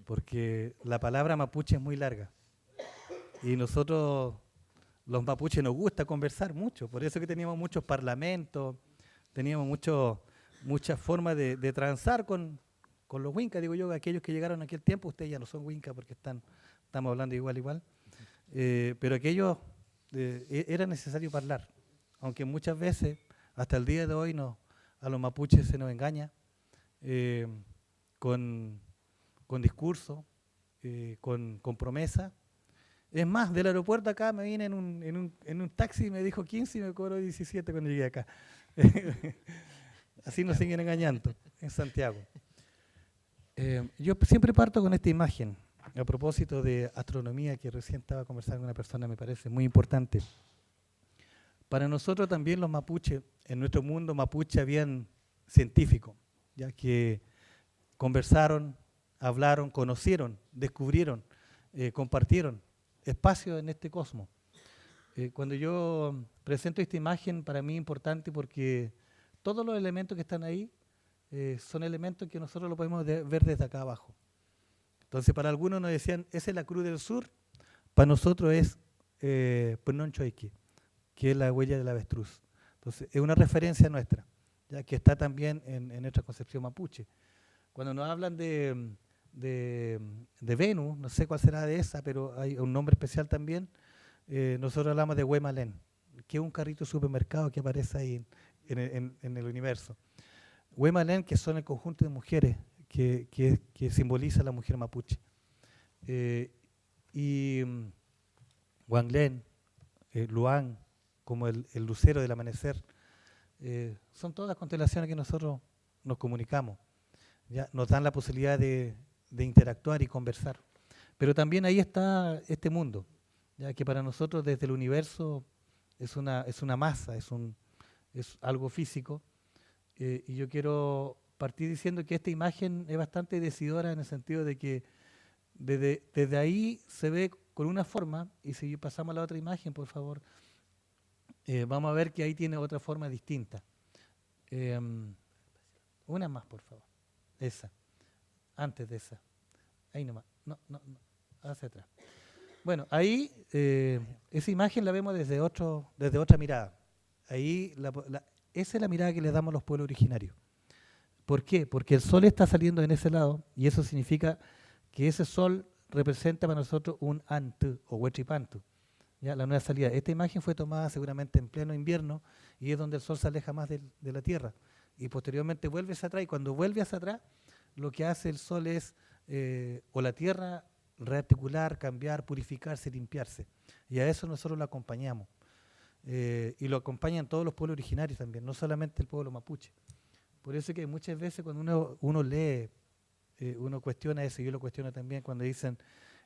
porque la palabra mapuche es muy larga y nosotros los mapuches nos gusta conversar mucho, por eso que teníamos muchos parlamentos, teníamos muchas formas de transar con los huincas, digo yo, aquellos que llegaron en aquel tiempo. Ustedes ya no son huincas porque estamos hablando igual, pero aquellos era necesario hablar, aunque muchas veces, hasta el día de hoy, a los mapuches se nos engaña con discurso, con promesa. Es más, del aeropuerto acá me vine en un taxi y me dijo 15 y me cobró 17 cuando llegué acá. Así nos siguen engañando en Santiago. Yo siempre parto con esta imagen, a propósito de astronomía, que recién estaba conversando con una persona, me parece muy importante. Para nosotros también los mapuches, en nuestro mundo mapuche habían científicos, ya que conversaron, hablaron, conocieron, descubrieron, compartieron espacio en este cosmos. Cuando yo presento esta imagen, para mí es importante porque todos los elementos que están ahí son elementos que nosotros lo podemos ver desde acá abajo. Entonces, para algunos nos decían, esa es la Cruz del Sur, para nosotros es Pnonchoique, que es la huella del avestruz. Entonces, es una referencia nuestra, ya que está también en nuestra concepción mapuche. Cuando nos hablan de Venus, no sé cuál será de esa, pero hay un nombre especial también, nosotros hablamos de Huemalén, que es un carrito de supermercado que aparece ahí en el universo. Huemalén, que son el conjunto de mujeres que simboliza la mujer mapuche. Y Huanglén, Luán, como el lucero del amanecer, son todas constelaciones que nosotros nos comunicamos. ¿Ya? Nos dan la posibilidad de interactuar y conversar. Pero también ahí está este mundo, ya que para nosotros desde el universo es una masa, es algo físico. Y yo quiero partir diciendo que esta imagen es bastante decidora en el sentido de que desde ahí se ve con una forma, y si pasamos a la otra imagen, por favor, vamos a ver que ahí tiene otra forma distinta. Una más, por favor. Esa. Antes de esa. Ahí nomás. No. Hacia atrás. Bueno, ahí esa imagen la vemos desde otra mirada. Ahí esa es la mirada que le damos a los pueblos originarios. ¿Por qué? Porque el sol está saliendo en ese lado y eso significa que ese sol representa para nosotros un Antu o Huetripantu, ¿ya? La nueva salida. Esta imagen fue tomada seguramente en pleno invierno y es donde el sol se aleja más de la tierra y posteriormente vuelve hacia atrás, y cuando vuelve hacia atrás lo que hace el sol es o la tierra rearticular, cambiar, purificarse, limpiarse, y a eso nosotros lo acompañamos. Y lo acompañan todos los pueblos originarios también, no solamente el pueblo mapuche. Por eso que muchas veces cuando uno lee, uno cuestiona eso, y yo lo cuestiono también cuando dicen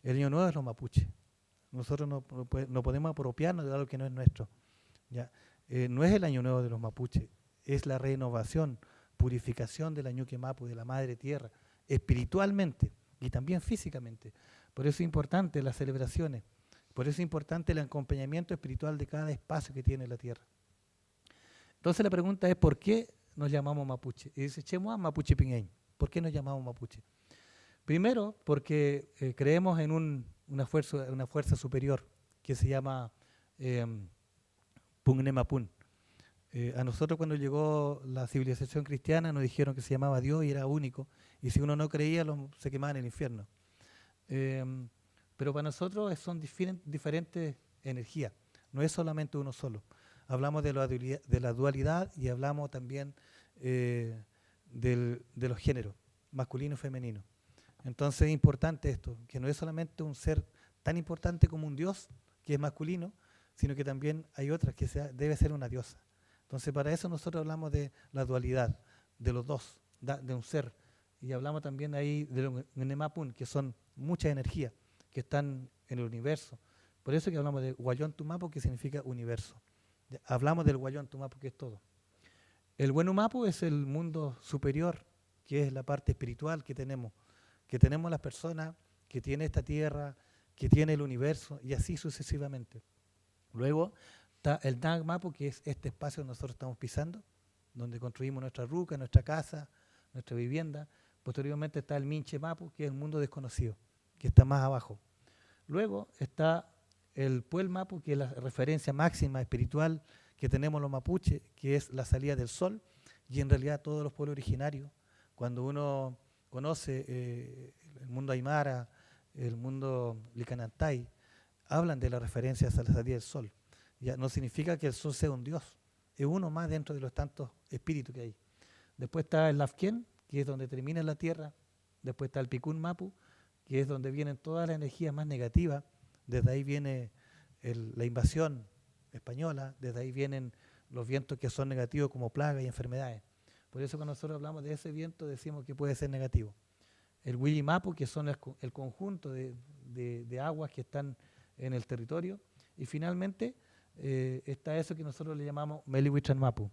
el año nuevo es los mapuches. Nosotros no podemos apropiarnos de algo que no es nuestro, ¿ya? No es el año nuevo de los mapuches, es la renovación, purificación del Añuque Mapu, de la madre tierra, espiritualmente y también físicamente. Por eso es importante las celebraciones, por eso es importante el acompañamiento espiritual de cada espacio que tiene la tierra. Entonces la pregunta es, ¿por qué nos llamamos mapuche? Y dice, Chemua mapuche pingueñ. ¿Por qué nos llamamos mapuche? Primero, porque creemos en una fuerza superior que se llama Pugnemapun. A nosotros cuando llegó la civilización cristiana nos dijeron que se llamaba Dios y era único, y si uno no creía se quemaba en el infierno. Pero para nosotros son diferentes energías, no es solamente uno solo. Hablamos de la dualidad y hablamos también de los géneros, masculino y femenino. Entonces es importante esto, que no es solamente un ser tan importante como un dios, que es masculino, sino que también hay otras que debe ser una diosa. Entonces para eso nosotros hablamos de la dualidad, de los dos, de un ser. Y hablamos también ahí de los Nemapun, que son muchas energías que están en el universo. Por eso que hablamos de Huayón Tumapu, que significa universo. Hablamos del Huayón Tumapu, que es todo. El Huenumapu es el mundo superior, que es la parte espiritual que tenemos las personas, que tiene esta tierra, que tiene el universo, y así sucesivamente. Luego está el Nagmapu, que es este espacio donde nosotros estamos pisando, donde construimos nuestra ruca, nuestra casa, nuestra vivienda. Posteriormente está el Minche Mapu, que es el mundo desconocido, que está más abajo. Luego está el Puel Mapu, que es la referencia máxima espiritual que tenemos los mapuches, que es la salida del sol, y en realidad todos los pueblos originarios, cuando uno conoce el mundo aymara, el mundo licanantay, hablan de la referencia a la salida del sol. Ya no significa que el sol sea un dios, es uno más dentro de los tantos espíritus que hay. Después está el Lafquén, que es donde termina la tierra. Después está el Picún Mapu, que es donde vienen todas las energías más negativas. Desde ahí viene la invasión española, desde ahí vienen los vientos que son negativos como plagas y enfermedades. Por eso cuando nosotros hablamos de ese viento decimos que puede ser negativo. El Willy Mapu, que son el conjunto de aguas que están en el territorio. Y finalmente está eso que nosotros le llamamos Melihuitran Mapu.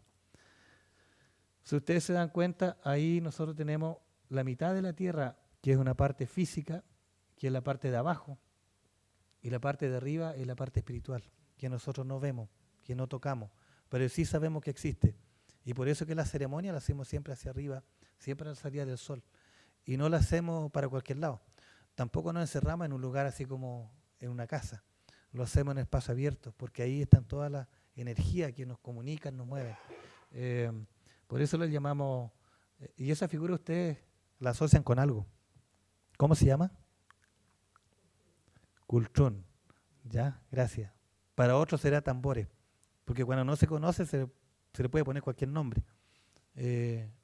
Si ustedes se dan cuenta, ahí nosotros tenemos la mitad de la tierra, que es una parte física, que es la parte de abajo, y la parte de arriba es la parte espiritual, que nosotros no vemos, que no tocamos, pero sí sabemos que existe. Y por eso que la ceremonia la hacemos siempre hacia arriba, siempre a la salida del sol. Y no la hacemos para cualquier lado. Tampoco nos encerramos en un lugar así como en una casa. Lo hacemos en espacio abierto, porque ahí están todas las energía que nos comunican, nos mueven. Por eso le llamamos, y esa figura ustedes la asocian con algo. ¿Cómo se llama? Cultrún. Ya, gracias. Para otros será tambores, porque cuando no se conoce se le puede poner cualquier nombre.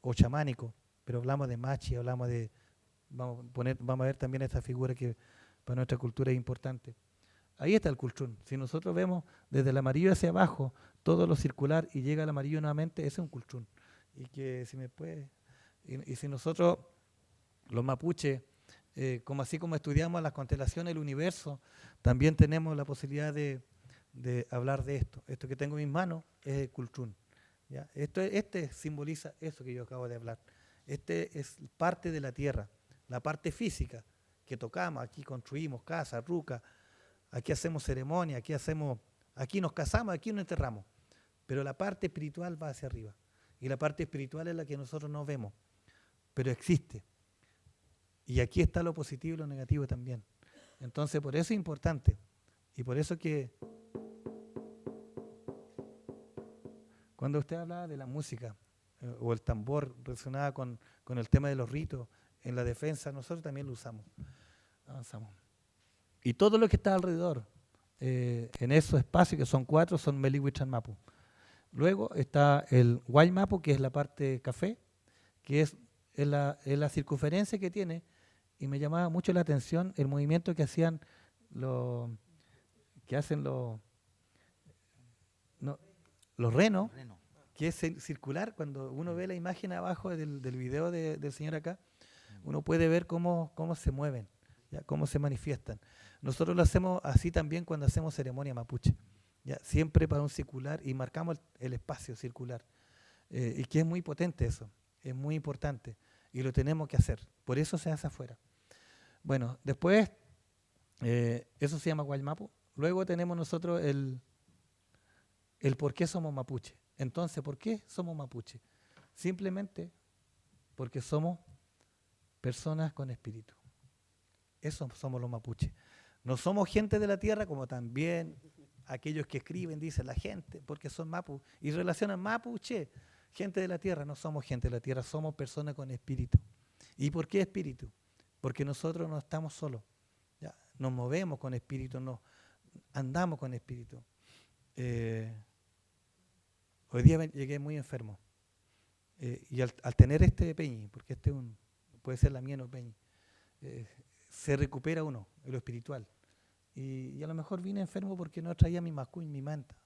O chamánico, pero hablamos de machi, hablamos de, vamos a ver también esta figura que para nuestra cultura es importante. Ahí está el cultrún. Si nosotros vemos desde el amarillo hacia abajo todo lo circular y llega al amarillo nuevamente, ese es un cultrún. Y que si me puede, y si nosotros, los mapuches, como así como estudiamos las constelaciones del universo, también tenemos la posibilidad de hablar de esto. Esto que tengo en mis manos es el cultrún. ¿Ya? Este simboliza eso que yo acabo de hablar. Este es parte de la tierra, la parte física que tocamos. Aquí construimos casas, rucas, aquí hacemos ceremonia, aquí nos casamos, aquí nos enterramos. Pero la parte espiritual va hacia arriba. Y la parte espiritual es la que nosotros no vemos, pero existe. Y aquí está lo positivo y lo negativo también. Entonces, por eso es importante. Y por eso que cuando usted hablaba de la música o el tambor resonaba con el tema de los ritos en la defensa, nosotros también lo usamos. Avanzamos. Y todo lo que está alrededor, en esos espacios, que son 4, son Melihuichan Mapu. Luego está el Guaymapu, que es la parte café, que es la circunferencia que tiene, y me llamaba mucho la atención el movimiento que hacen los renos, que es circular. Cuando uno ve la imagen abajo del video del señor acá, uno puede ver cómo se mueven, ¿ya? Cómo se manifiestan. Nosotros lo hacemos así también cuando hacemos ceremonia mapuche, ¿ya? Siempre para un circular, y marcamos el espacio circular. Y que es muy potente eso, es muy importante, y lo tenemos que hacer. Por eso se hace afuera. Bueno, después, eso se llama Guaymapu. Luego tenemos nosotros el por qué somos mapuche. Entonces, ¿por qué somos mapuche? Simplemente porque somos personas con espíritu. Eso somos los mapuches. No somos gente de la tierra, como también aquellos que escriben dicen la gente, porque son mapu, y relacionan mapuche, gente de la tierra. No somos gente de la tierra, somos personas con espíritu. ¿Y por qué espíritu? Porque nosotros no estamos solos, ¿ya? Nos movemos con espíritu, andamos con espíritu. Hoy día llegué muy enfermo, y al tener este peñi, porque puede ser la mía no peñi, se recupera uno en lo espiritual. Y a lo mejor vine enfermo porque no traía mi mascuy, mi manta.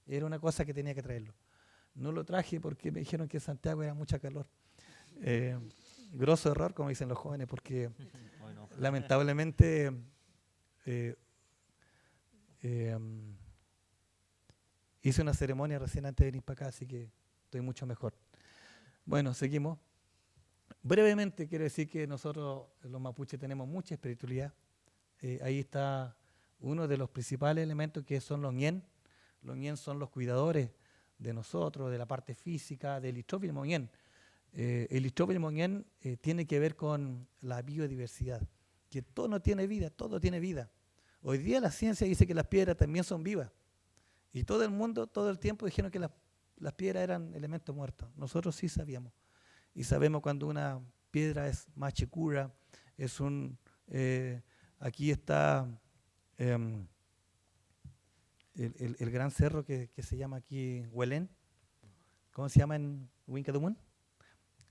Era una cosa que tenía que traerlo. No lo traje porque me dijeron que en Santiago era mucha calor. Grosso error, como dicen los jóvenes, porque bueno, lamentablemente hice una ceremonia recién antes de venir para acá, así que estoy mucho mejor. Bueno, seguimos. Brevemente quiero decir que nosotros los mapuches tenemos mucha espiritualidad. Ahí está uno de los principales elementos, que son los ñen. Los ñen son los cuidadores de nosotros, de la parte física, del Istrop y el Moñén. El Istrop y el Moñén tiene que ver con la biodiversidad, que todo no tiene vida, todo tiene vida. Hoy día la ciencia dice que las piedras también son vivas. Y todo el mundo, todo el tiempo dijeron que las piedras eran elementos muertos. Nosotros sí sabíamos. Y sabemos cuando una piedra es machicura, es aquí está el gran cerro que se llama aquí Huelén. ¿Cómo se llama en Huincadumun?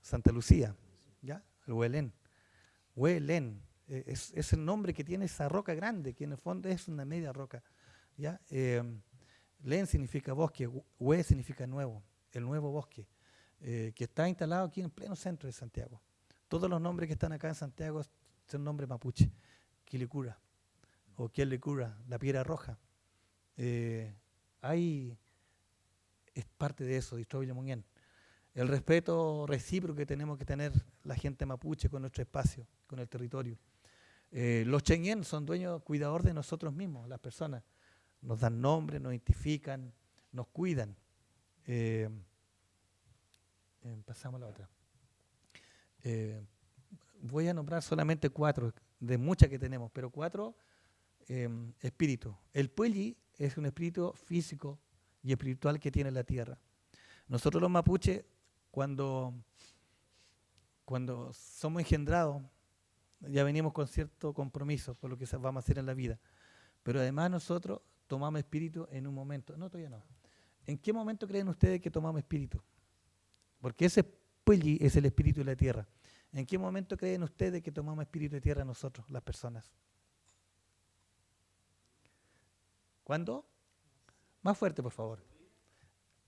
Santa Lucía, ¿ya? El Huelén. Huelén, es el nombre que tiene esa roca grande, que en el fondo es una media roca, ¿ya? Len significa bosque, Hue significa nuevo, el nuevo bosque, que está instalado aquí en pleno centro de Santiago. Todos los nombres que están acá en Santiago son nombres mapuche. Quilicura o Quilicura, la piedra roja. Es parte de eso, Istrop y Moñén. El respeto recíproco que tenemos que tener la gente mapuche con nuestro espacio, con el territorio. Los Cheñén son dueños, cuidadores de nosotros mismos, las personas. Nos dan nombre, nos identifican, nos cuidan. Pasamos a la otra. Voy a nombrar solamente 4, de muchas que tenemos, pero 4 espíritus. El Puelli es un espíritu físico y espiritual que tiene la tierra. Nosotros los mapuches, cuando somos engendrados, ya venimos con cierto compromiso por lo que vamos a hacer en la vida. Pero además nosotros tomamos espíritu en un momento. No, todavía no. ¿En qué momento creen ustedes que tomamos espíritu? Porque ese Pulli es el espíritu de la tierra. ¿En qué momento creen ustedes que tomamos espíritu de tierra nosotros, las personas? ¿Cuándo? Más fuerte, por favor.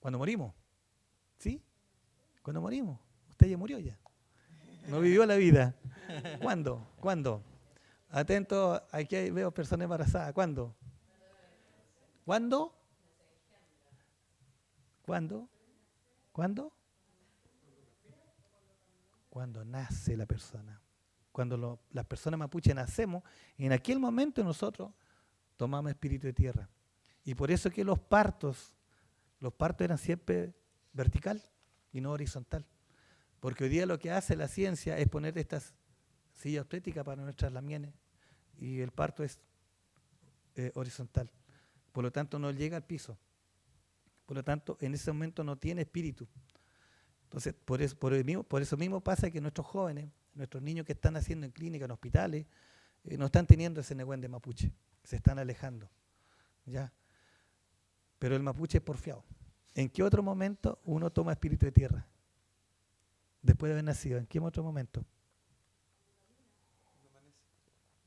¿Cuándo morimos? ¿Sí? ¿Cuándo morimos? Usted ya murió ya. No vivió la vida. ¿Cuándo? ¿Cuándo? Atento, aquí veo personas embarazadas. ¿Cuándo? ¿Cuándo? ¿Cuándo? ¿Cuándo? Cuando nace la persona. Cuando las personas mapuche nacemos, en aquel momento nosotros tomamos espíritu de tierra. Y por eso que los partos eran siempre vertical y no horizontal. Porque hoy día lo que hace la ciencia es poner estas sillas obstétricas para nuestras lamienes y el parto es horizontal. Por lo tanto, no llega al piso. Por lo tanto, en ese momento no tiene espíritu. Entonces, por eso mismo pasa que nuestros jóvenes, nuestros niños que están haciendo en clínicas, en hospitales, no están teniendo ese negüen de mapuche. Se están alejando. ¿Ya? Pero el mapuche es porfiado. ¿En qué otro momento uno toma espíritu de tierra? Después de haber nacido, ¿en qué otro momento?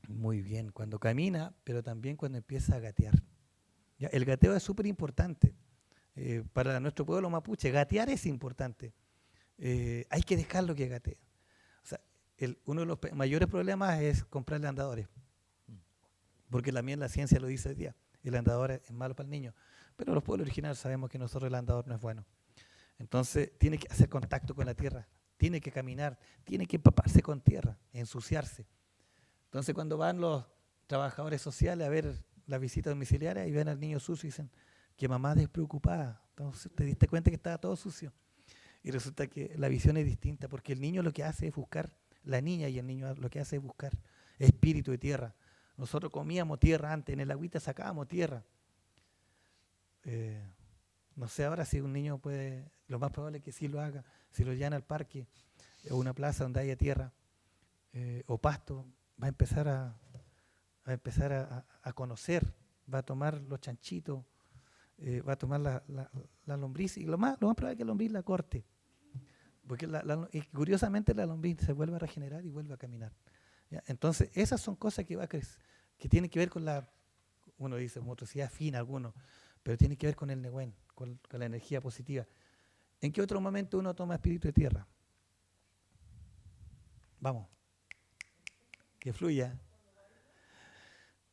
Muy bien, cuando camina, pero también cuando empieza a gatear. ¿Ya? El gateo es súper importante. Para nuestro pueblo mapuche, gatear es importante. Hay que dejarlo que gatee. O sea, uno de los mayores problemas es comprarle andadores. Porque también la ciencia lo dice hoy día. El andador es malo para el niño. Pero los pueblos originarios sabemos que nosotros el andador no es bueno. Entonces tiene que hacer contacto con la tierra, tiene que caminar, tiene que empaparse con tierra, ensuciarse. Entonces cuando van los trabajadores sociales a ver las visitas domiciliarias y ven al niño sucio y dicen que mamá despreocupada, entonces te diste cuenta que estaba todo sucio. Y resulta que la visión es distinta porque el niño lo que hace es buscar, la niña y el niño lo que hace es buscar espíritu de tierra. Nosotros comíamos tierra antes, en el agüita sacábamos tierra. No sé ahora si un niño puede, lo más probable es que sí lo haga, si lo llevan al parque o una plaza donde haya tierra o pasto, va a empezar a conocer, va a tomar los chanchitos, va a tomar la lombriz y lo más probable es que la lombriz la corte, porque y curiosamente la lombriz se vuelve a regenerar y vuelve a caminar. ¿Ya? Entonces esas son cosas que tienen que ver con uno dice motricidad fina algunos, pero tiene que ver con el negüen, con la energía positiva. ¿En qué otro momento uno toma espíritu de tierra? Vamos, que fluya.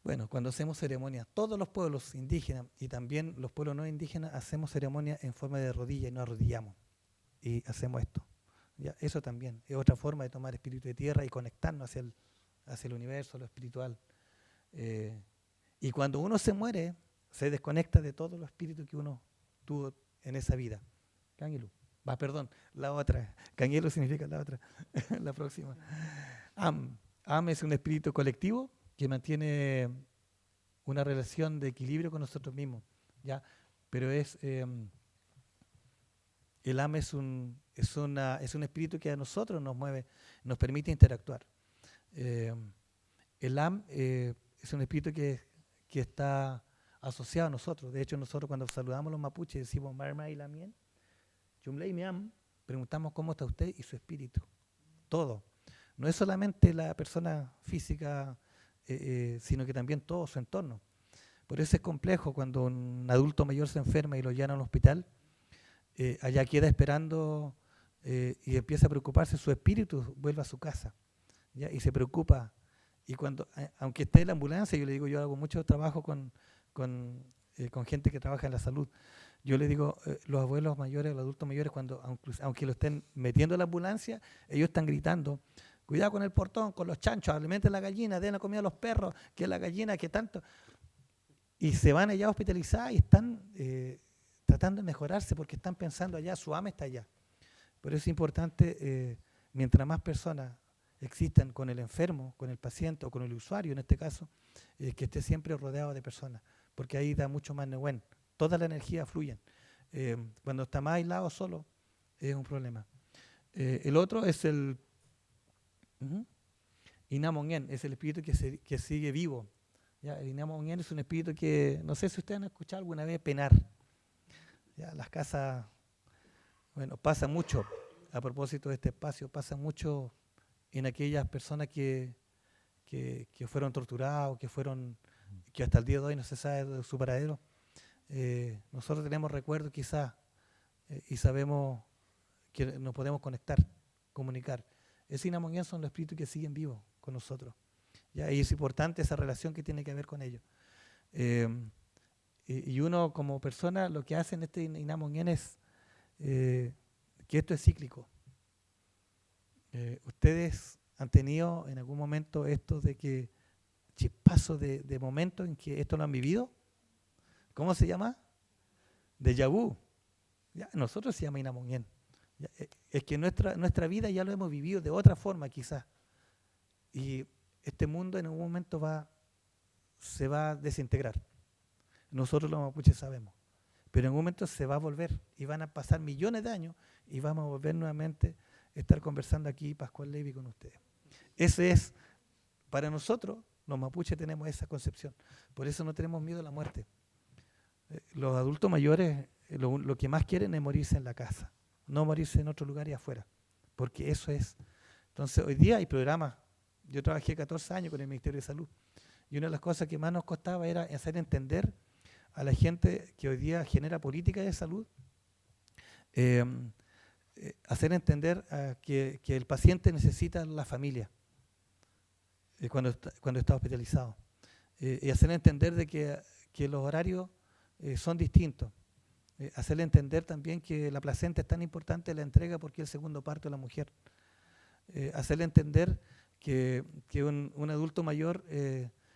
Bueno, cuando hacemos ceremonias, todos los pueblos indígenas y también los pueblos no indígenas hacemos ceremonias en forma de rodilla y nos arrodillamos y hacemos esto. ¿Ya? Eso también es otra forma de tomar espíritu de tierra y conectarnos hacia el universo, lo espiritual. Y cuando uno se muere, se desconecta de todos los espíritus que uno tuvo en esa vida. Canguelu. Perdón, la otra. Canguelu significa la otra, la próxima. Am es un espíritu colectivo que mantiene una relación de equilibrio con nosotros mismos. ¿Ya? Pero el Am es un espíritu que a nosotros nos mueve, nos permite interactuar. El Am es un espíritu que está asociado a nosotros. De hecho, nosotros cuando saludamos a los mapuches decimos Marma y Lamien, Chumley Miam, preguntamos cómo está usted y su espíritu. Todo. No es solamente la persona física, sino que también todo su entorno. Por eso es complejo cuando un adulto mayor se enferma y lo llevan a un hospital, allá queda esperando y empieza a preocuparse, su espíritu vuelve a su casa, ¿ya? Y se preocupa. Y cuando, aunque esté en la ambulancia, yo hago mucho trabajo con gente que trabaja en la salud. Yo le digo, los abuelos mayores, los adultos mayores, aunque lo estén metiendo en la ambulancia, ellos están gritando, cuidado con el portón, con los chanchos, alimenten la gallina, den la comida a los perros, que la gallina, que tanto. Y se van allá hospitalizados y están tratando de mejorarse porque están pensando allá, su alma está allá. Por eso es importante, mientras más personas existan con el enfermo, con el paciente o con el usuario en este caso, que esté siempre rodeado de personas, porque ahí da mucho más Nehuen. Toda la energía fluye. Cuando está más aislado, solo, es un problema. El otro es el Inamongen, es el espíritu que sigue vivo. ¿Ya? El Inamongen es un espíritu que, no sé si ustedes han escuchado alguna vez penar. ¿Ya? Las casas, bueno, pasa mucho, a propósito de este espacio, pasa mucho en aquellas personas que fueron torturados, que hasta el día de hoy no se sabe de su paradero. Nosotros tenemos recuerdos quizás y sabemos que nos podemos conectar, comunicar. Ese Inamongen son los espíritus que siguen vivos con nosotros. ¿Ya? Y es importante esa relación que tiene que ver con ellos. Y uno como persona lo que hace en este Inamongen es que esto es cíclico. Ustedes han tenido en algún momento esto de que chispazos de momentos en que esto lo han vivido. ¿Cómo se llama? Déjà vu. Ya, nosotros se llama Inamongen. Es que nuestra vida ya lo hemos vivido de otra forma quizás. Y este mundo en algún momento se va a desintegrar. Nosotros los mapuches sabemos. Pero en algún momento se va a volver y van a pasar millones de años y vamos a volver nuevamente a estar conversando aquí, Pascual Levy, con ustedes. Ese es, para nosotros, los mapuches tenemos esa concepción. Por eso no tenemos miedo a la muerte. Los adultos mayores lo que más quieren es morirse en la casa, no morirse en otro lugar y afuera, porque eso es. Entonces, hoy día hay programas. Yo trabajé 14 años con el Ministerio de Salud y una de las cosas que más nos costaba era hacer entender a la gente que hoy día genera política de salud, hacer entender que el paciente necesita la familia cuando está hospitalizado, y hacer entender de que los horarios son distintos, hacerle entender también que la placenta es tan importante la entrega porque es el segundo parto de la mujer, hacerle entender que un adulto mayor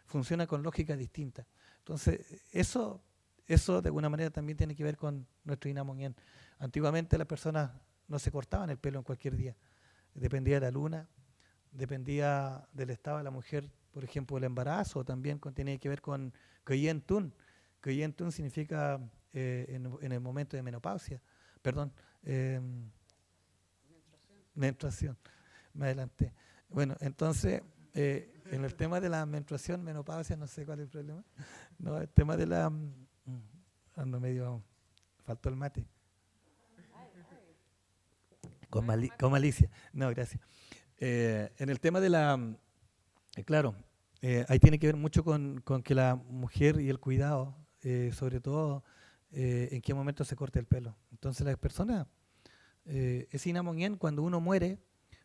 funciona con lógica distinta. Entonces, eso de alguna manera también tiene que ver con nuestro Inamongen. Antiguamente las personas no se cortaban el pelo en cualquier día. Dependía de la luna, dependía del estado de la mujer, por ejemplo, el embarazo, también tiene que ver con Koyentun. Koyentun significa en el momento de menopausia. Perdón. Menstruación. Me adelanté. Bueno, entonces, en el tema de la menstruación, menopausia, no sé cuál es el problema. No, el tema de la... ando medio... faltó el mate. Con malicia. No, gracias. En el tema de la... claro, ahí tiene que ver mucho con que la mujer y el cuidado, sobre todo, en qué momento se corta el pelo. Entonces las personas, ese Inamongen, cuando uno muere,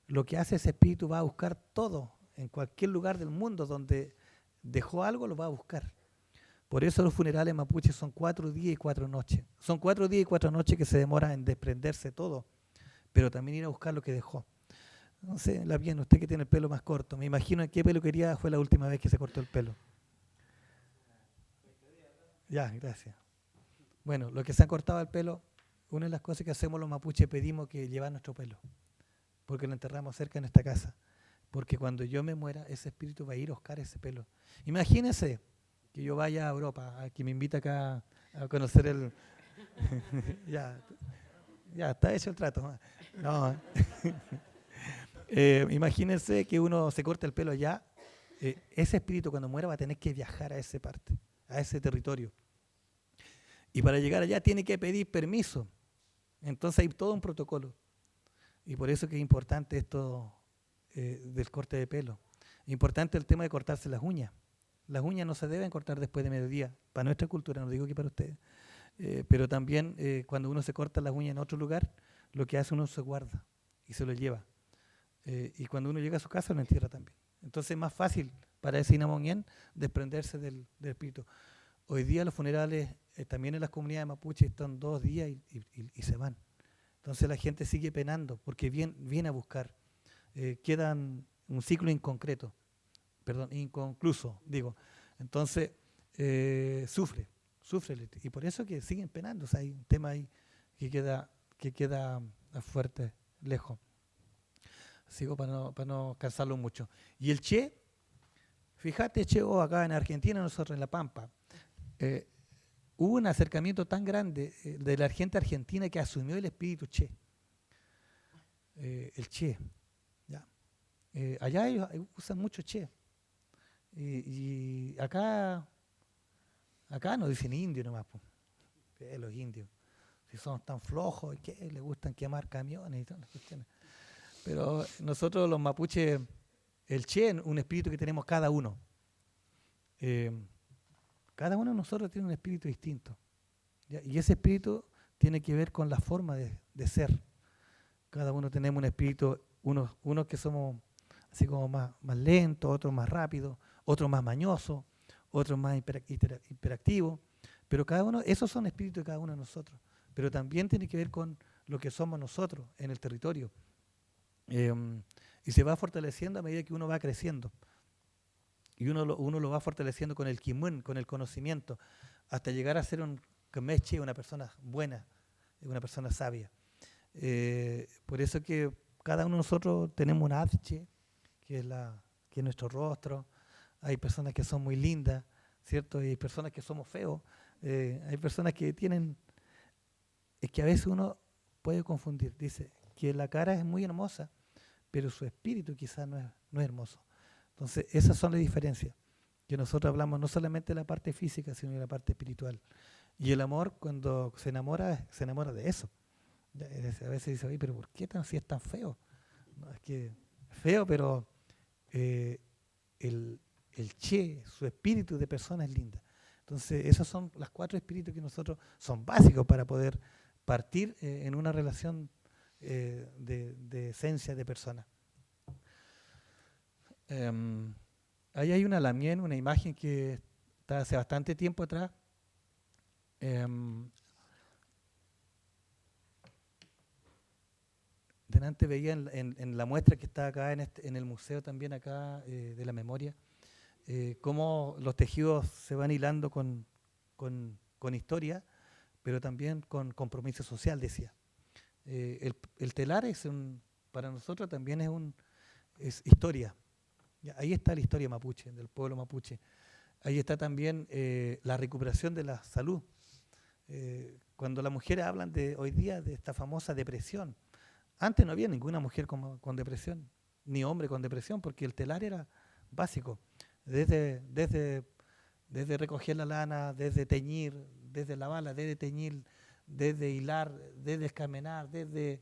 lo que hace ese espíritu va a buscar todo, en cualquier lugar del mundo donde dejó algo, lo va a buscar. Por eso los funerales mapuches son 4 días y 4 noches. Son 4 días y 4 noches que se demora en desprenderse todo, pero también ir a buscar lo que dejó. No sé, la bien, usted que tiene el pelo más corto, me imagino en qué peluquería fue la última vez que se cortó el pelo. Ya, gracias. Bueno, los que se han cortado el pelo, una de las cosas que hacemos los mapuches, pedimos que llevar nuestro pelo, porque lo enterramos cerca de nuestra casa. Porque cuando yo me muera, ese espíritu va a ir a buscar ese pelo. Imagínense que yo vaya a Europa, a que me invita acá a conocer el... ya, está hecho el trato. No. Imagínense que uno se corta el pelo allá. Ese espíritu cuando muera va a tener que viajar a esa parte, a ese territorio. Y para llegar allá tiene que pedir permiso. Entonces hay todo un protocolo. Y por eso que es importante esto del corte de pelo. Importante el tema de cortarse las uñas. Las uñas no se deben cortar después de mediodía, para nuestra cultura, no digo que para ustedes. Pero también cuando uno se corta las uñas en otro lugar, lo que hace uno se guarda y se lo lleva. Y cuando uno llega a su casa lo entierra también. Entonces es más fácil para ese Inamongen desprenderse del espíritu. Hoy día los funerales, también en las comunidades mapuches, están 2 días y se van. Entonces la gente sigue penando porque viene a buscar. Quedan un ciclo inconcluso, digo. Entonces sufre. Y por eso que siguen penando. O sea, hay un tema ahí que queda fuerte, lejos. Sigo para no cansarlo mucho. Y el Che, fíjate, Che, acá en Argentina, nosotros en La Pampa, hubo un acercamiento tan grande de la gente argentina que asumió el espíritu Che. El Che. ¿Ya? Allá ellos usan mucho Che. Y acá nos dicen indio nomás. Los indios. Si son tan flojos, ¿qué? Les gustan quemar camiones y todas las cuestiones. Pero nosotros los mapuches, el Che es un espíritu que tenemos cada uno. Cada uno de nosotros tiene un espíritu distinto. ¿Ya? Y ese espíritu tiene que ver con la forma de ser. Cada uno tenemos un espíritu, unos que somos así como más lentos, otros más rápidos, otros más mañosos, otros más hiperactivos. Pero cada uno, esos son espíritus de cada uno de nosotros. Pero también tiene que ver con lo que somos nosotros en el territorio. Y se va fortaleciendo a medida que uno va creciendo. Y uno lo va fortaleciendo con el kimun, con el conocimiento, hasta llegar a ser un kameche, una persona buena, una persona sabia. Por eso que cada uno de nosotros tenemos un adche, que es nuestro rostro. Hay personas que son muy lindas, ¿cierto? Y hay personas que somos feos. Hay personas que tienen... Es que a veces uno puede confundir. Dice que la cara es muy hermosa, pero su espíritu quizás no es hermoso. Entonces, esas son las diferencias. Que nosotros hablamos no solamente de la parte física, sino de la parte espiritual. Y el amor, cuando se enamora de eso. A veces dice, oye, pero ¿por qué si es tan feo? No, es que es feo, pero el Che, su espíritu de persona es linda. Entonces, esos son los 4 espíritus que nosotros son básicos para poder partir en una relación de esencia de persona. Ahí hay una lamien, una imagen que está hace bastante tiempo atrás. Delante veía en la muestra que está acá en el museo también acá de la memoria, cómo los tejidos se van hilando con historia, pero también con compromiso social, decía. El telar para nosotros también es historia. Ahí está la historia mapuche, del pueblo mapuche. Ahí está también la recuperación de la salud. Cuando las mujeres hablan hoy día de esta famosa depresión, antes no había ninguna mujer con depresión, ni hombre con depresión, porque el telar era básico. Desde recoger la lana, desde teñir, desde lavarla, desde teñir, desde hilar, desde escamenar, desde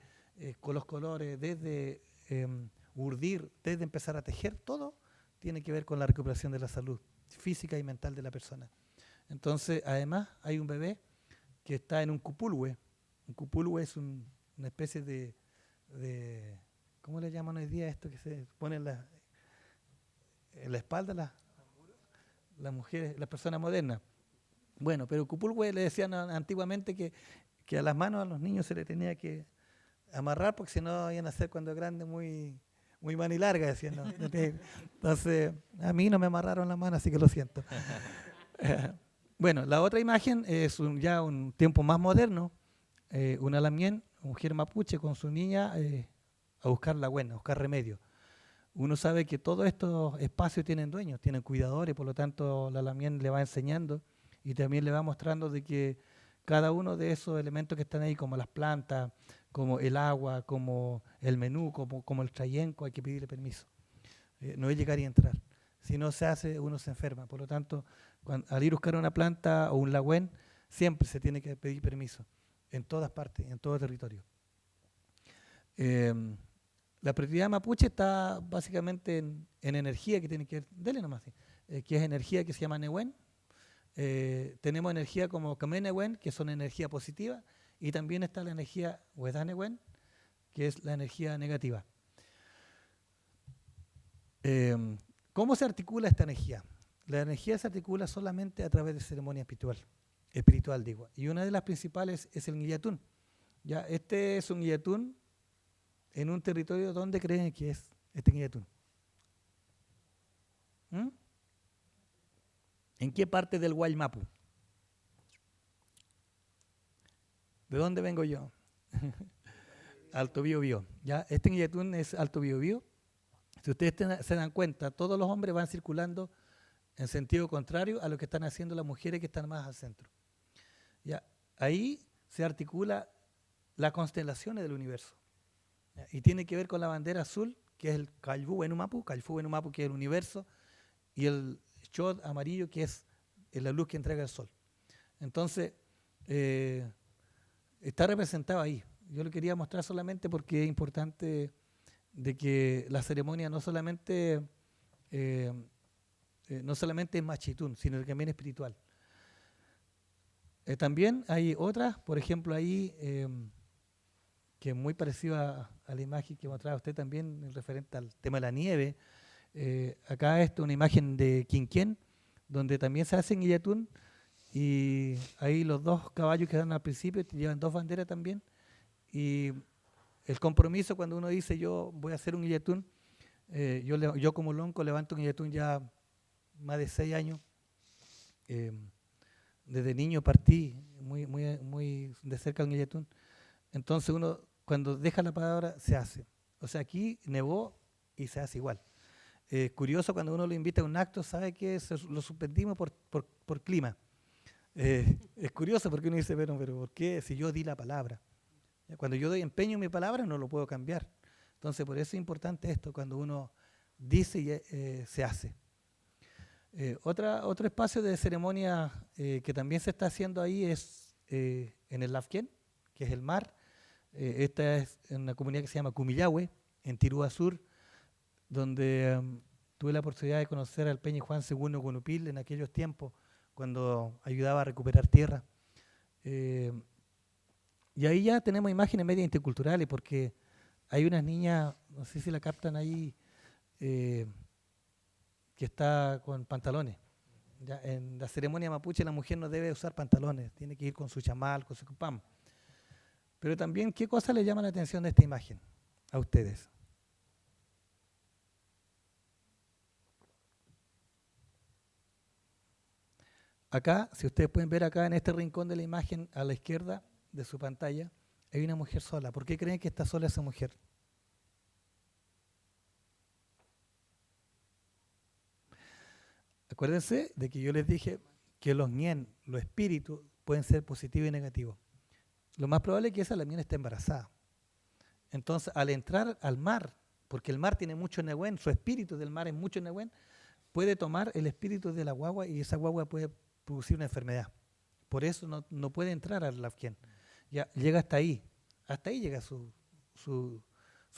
con los colores, desde urdir, desde empezar a tejer, todo tiene que ver con la recuperación de la salud física y mental de la persona. Entonces, además, hay un bebé que está en un cupulhue. Un cupulhue es una especie de ¿cómo le llaman hoy día esto que se pone en la espalda las mujeres, las personas modernas? Bueno, pero cupulhue le decían antiguamente que a las manos a los niños se le tenía que amarrar porque si no iban a ser cuando grandes muy manilarga, decían. ¿No? Entonces, a mí no me amarraron la mano, así que lo siento. Bueno, la otra imagen es ya un tiempo más moderno, una lamien, mujer mapuche con su niña a buscar la buena, a buscar remedio. Uno sabe que todos estos espacios tienen dueños, tienen cuidadores, por lo tanto la lamien le va enseñando y también le va mostrando de que cada uno de esos elementos que están ahí, como las plantas, como el agua, como el menú, como el trayenco, hay que pedirle permiso. No es llegar y entrar. Si no se hace, uno se enferma. Por lo tanto, al ir a buscar una planta o un lagüen, siempre se tiene que pedir permiso, en todas partes, en todo territorio. La prioridad mapuche está básicamente en energía que tiene que ver, dele nomás, que es energía que se llama Nehuen. Tenemos energía como Kamenehuen, que son energía positiva, y también está la energía Wedanehuen, que es la energía negativa. ¿Cómo se articula esta energía? La energía se articula solamente a través de ceremonia espiritual digo. Y una de las principales es el Nguillatún. Ya, este es un Nguillatún en un territorio donde creen que es este Nguillatún. ¿En qué parte del Guaymapu? ¿De dónde vengo yo? Alto Biobío. Ya, este Nguillatún es Alto Biobío. Si ustedes se dan cuenta, todos los hombres van circulando en sentido contrario a lo que están haciendo las mujeres que están más al centro. ¿Ya? Ahí se articula las constelaciones del universo. ¿Ya? Y tiene que ver con la bandera azul, que es el Calfu Enumapu, que es el universo, y el Chod amarillo, que es la luz que entrega el sol. Entonces, está representado ahí. Yo lo quería mostrar solamente porque es importante de que la ceremonia no solamente es machitún, sino que también es espiritual. También hay otras, por ejemplo, ahí, que es muy parecido a la imagen que mostraba usted también, referente al tema de la nieve. Acá es una imagen de Quinquén, donde también se hace en Guillatún, y ahí los dos caballos que dan al principio llevan dos banderas también, y el compromiso cuando uno dice yo voy a hacer un Guillatún, yo como lonco levanto un Guillatún ya más de 6 años, desde niño partí muy de cerca un Guillatún, entonces uno cuando deja la palabra se hace, o sea aquí nevó y se hace igual. Curioso, cuando uno lo invita a un acto, sabe que lo suspendimos por clima. Es curioso porque uno dice, pero ¿por qué si yo di la palabra? Cuando yo doy empeño en mi palabra no lo puedo cambiar. Entonces por eso es importante esto, cuando uno dice y se hace. Otro espacio de ceremonia que también se está haciendo ahí es en el Lafquén, que es el mar. Esta es en una comunidad que se llama Cumillahue, en Tirúa Sur, donde tuve la oportunidad de conocer al Peña Juan II Gunupil en aquellos tiempos, cuando ayudaba a recuperar tierra. Y ahí ya tenemos imágenes medio interculturales, porque hay unas niñas, no sé si la captan ahí, que está con pantalones. Ya, en la ceremonia mapuche la mujer no debe usar pantalones, tiene que ir con su chamal, con su cupam. Pero también, ¿qué cosa le llama la atención de esta imagen a ustedes? Acá, si ustedes pueden ver acá en este rincón de la imagen, a la izquierda de su pantalla, hay una mujer sola. ¿Por qué creen que está sola esa mujer? Acuérdense de que yo les dije que los ñen, los espíritus, pueden ser positivos y negativos. Lo más probable es que esa la ñen esté embarazada. Entonces, al entrar al mar, porque el mar tiene mucho nehuen, su espíritu del mar es mucho nehuen, puede tomar el espíritu de la guagua y esa guagua puede producir una enfermedad. Por eso no puede entrar al Lafquén. Ya llega hasta ahí llega su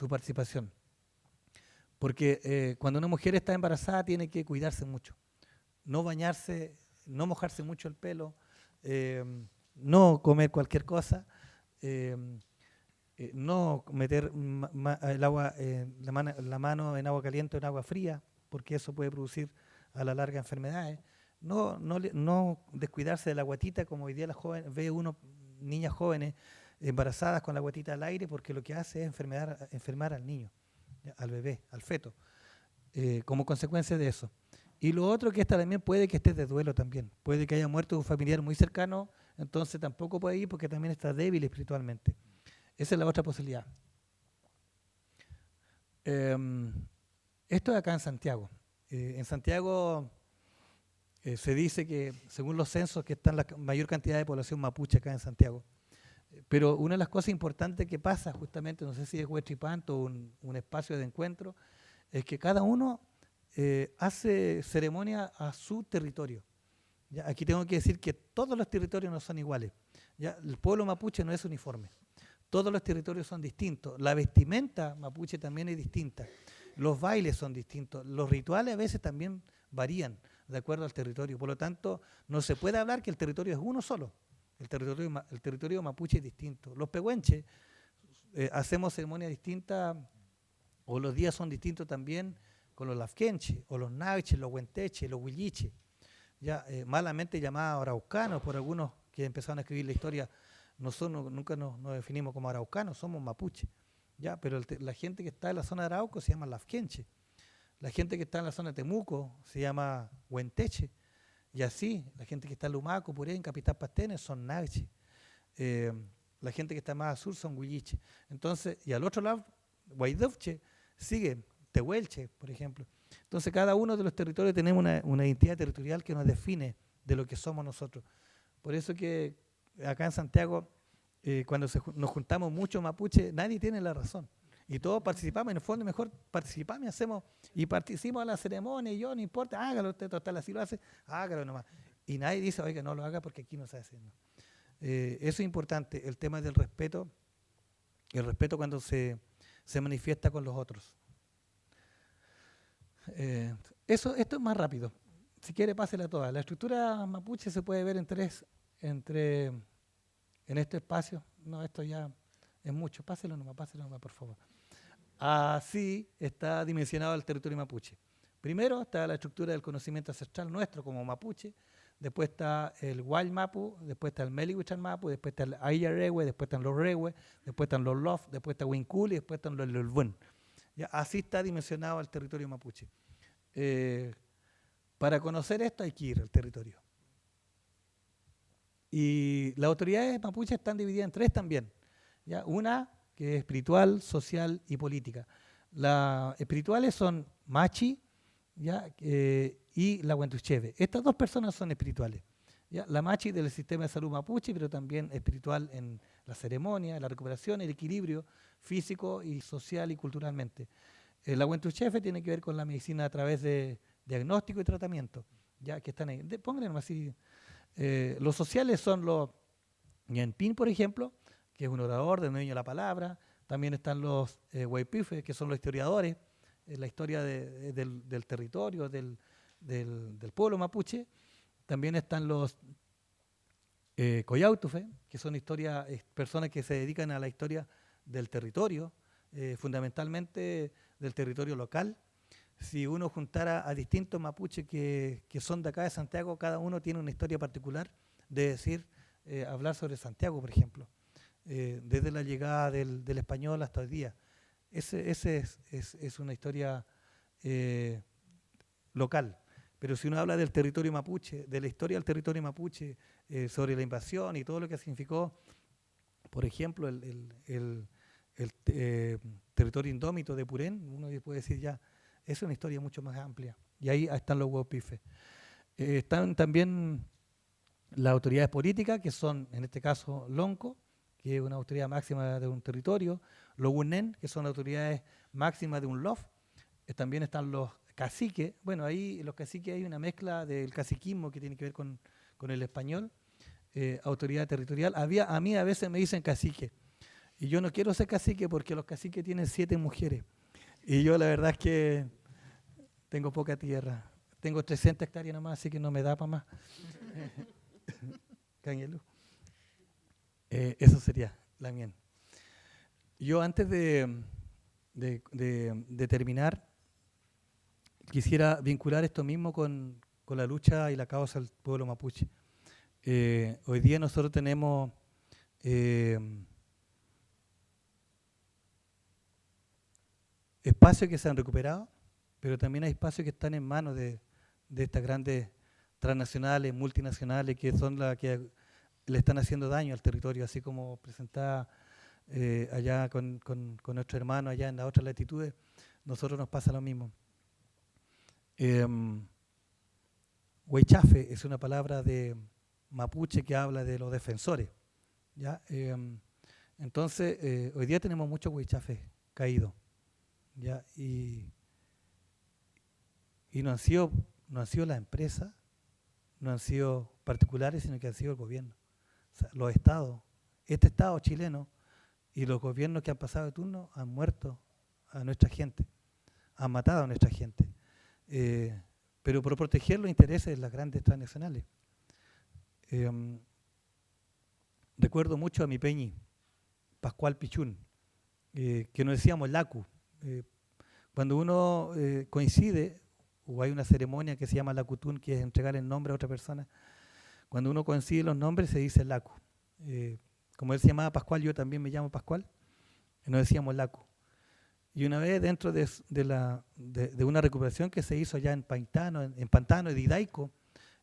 participación. Porque cuando una mujer está embarazada tiene que cuidarse mucho. No bañarse, no mojarse mucho el pelo, no comer cualquier cosa, no meter el agua, la mano en agua caliente o en agua fría, porque eso puede producir a la larga enfermedades. No descuidarse de la guatita, como hoy día ve uno niñas jóvenes embarazadas con la guatita al aire, porque lo que hace es enfermar al niño, al bebé, al feto, como consecuencia de eso. Y lo otro, que esta también puede que esté de duelo también, puede que haya muerto un familiar muy cercano, entonces tampoco puede ir porque también está débil espiritualmente. Esa es la otra posibilidad. Esto es acá en Santiago. En Santiago se dice que, según los censos, que está la mayor cantidad de población mapuche acá en Santiago. Pero una de las cosas importantes que pasa justamente, no sé si es Huetripanto o un espacio de encuentro, es que cada uno hace ceremonia a su territorio. ¿Ya? Aquí tengo que decir que todos los territorios no son iguales. ¿Ya? El pueblo mapuche no es uniforme. Todos los territorios son distintos. La vestimenta mapuche también es distinta. Los bailes son distintos. Los rituales a veces también varían de acuerdo al territorio. Por lo tanto, no se puede hablar que el territorio es uno solo. El territorio mapuche es distinto. Los pehuenches hacemos ceremonias distintas, o los días son distintos también con los lafquenches, o los naviches, los huenteches, los huilliches, ya malamente llamados araucanos por algunos que empezaron a escribir la historia. Nunca nos definimos como araucanos, somos mapuches, ya, pero la gente que está en la zona de Arauco se llama lafquenche, la gente que está en la zona de Temuco se llama huenteche, y así la gente que está en Lumaco, Purén, Capitán Pastenes son naviches, la gente que está más al sur son huilliches. Entonces, y al otro lado, Guaidovche sigue Tehuelche, por ejemplo. Entonces cada uno de los territorios tenemos una identidad territorial que nos define de lo que somos nosotros. Por eso que acá en Santiago, cuando nos juntamos muchos mapuches, nadie tiene la razón. Y todos participamos, en el fondo mejor participamos y hacemos, y participamos a la ceremonia, y yo, no importa, hágalo usted, total, así lo hace, hágalo nomás. Y nadie dice, oiga, no lo haga porque aquí no se hace. No. Eso es importante, el tema del respeto, el respeto cuando se manifiesta con los otros. Esto es más rápido. Si quiere, pásela toda. La estructura mapuche se puede ver en este espacio. No, esto ya es mucho. Páselo nomás, por favor. Así está dimensionado el territorio mapuche. Primero está la estructura del conocimiento ancestral nuestro como mapuche, después está el Wild Mapu, después está el Meliwichan Mapu, después está el Ayarewe, después están los Rewe, después están los Lof, después está Winculi, después están los Lulbun. Así está dimensionado el territorio mapuche. Para conocer esto hay que ir al territorio. Y las autoridades mapuches están divididas en tres también. ¿Ya? Una que es espiritual, social y política. Las espirituales son Machi, ¿ya? Y la Huentucheve. Estas dos personas son espirituales. ¿Ya? La Machi del sistema de salud mapuche, pero también espiritual en la ceremonia, la recuperación, el equilibrio físico y social y culturalmente. La Huentucheve tiene que ver con la medicina a través de diagnóstico y tratamiento. Ya que están ahí. Pónganlo así. Los sociales son los Ñanpín, por ejemplo, que es un orador, de dueño de la palabra. También están los Huaypife, que son los historiadores, la historia del territorio, del pueblo mapuche. También están los Coyautufe, que son personas que se dedican a la historia del territorio, fundamentalmente del territorio local. Si uno juntara a distintos mapuches que son de acá de Santiago, cada uno tiene una historia particular de decir, hablar sobre Santiago, por ejemplo. Desde la llegada del español hasta hoy día. Ese es una historia local. Pero si uno habla del territorio mapuche, de la historia del territorio mapuche, sobre la invasión y todo lo que significó, por ejemplo, el territorio indómito de Purén, uno puede decir ya, es una historia mucho más amplia. Y ahí están los Huaypife. Están también las autoridades políticas, que son, en este caso, Lonco, que es una autoridad máxima de un territorio, los Wunen, que son autoridades máximas de un LOF. También están los caciques. Bueno, ahí los caciques hay una mezcla del caciquismo que tiene que ver con el español, autoridad territorial. A mí a veces me dicen cacique, y yo no quiero ser cacique porque los caciques tienen 7 mujeres, y yo la verdad es que tengo poca tierra. Tengo 300 hectáreas nomás, así que no me da para más. Cañelú. Eso sería la mía. Yo antes de terminar, quisiera vincular esto mismo con la lucha y la causa del pueblo mapuche. Hoy día nosotros tenemos espacios que se han recuperado, pero también hay espacios que están en manos de estas grandes transnacionales, multinacionales, que son las que le están haciendo daño al territorio, así como presentaba allá con nuestros hermanos allá en las otras latitudes. Nosotros nos pasa lo mismo. Huaychafe es una palabra de mapuche que habla de los defensores, ¿ya? Entonces, hoy día tenemos muchos huaychafes caídos, ¿ya? Y no han sido las empresas, no han sido particulares, sino que han sido el gobierno. O sea, los estados, este estado chileno y los gobiernos que han pasado de turno han muerto a nuestra gente, han matado a nuestra gente, pero por proteger los intereses de las grandes transnacionales. Recuerdo mucho a mi peñi, Pascual Pichún, que nos decíamos Lacu. Cuando uno coincide, o hay una ceremonia que se llama Lacutún, que es entregar el nombre a otra persona, cuando uno coincide los nombres se dice Lacu. Como él se llamaba Pascual, yo también me llamo Pascual, y nos decíamos Lacu. Y una vez dentro de una recuperación que se hizo allá en Pantano y Didaico,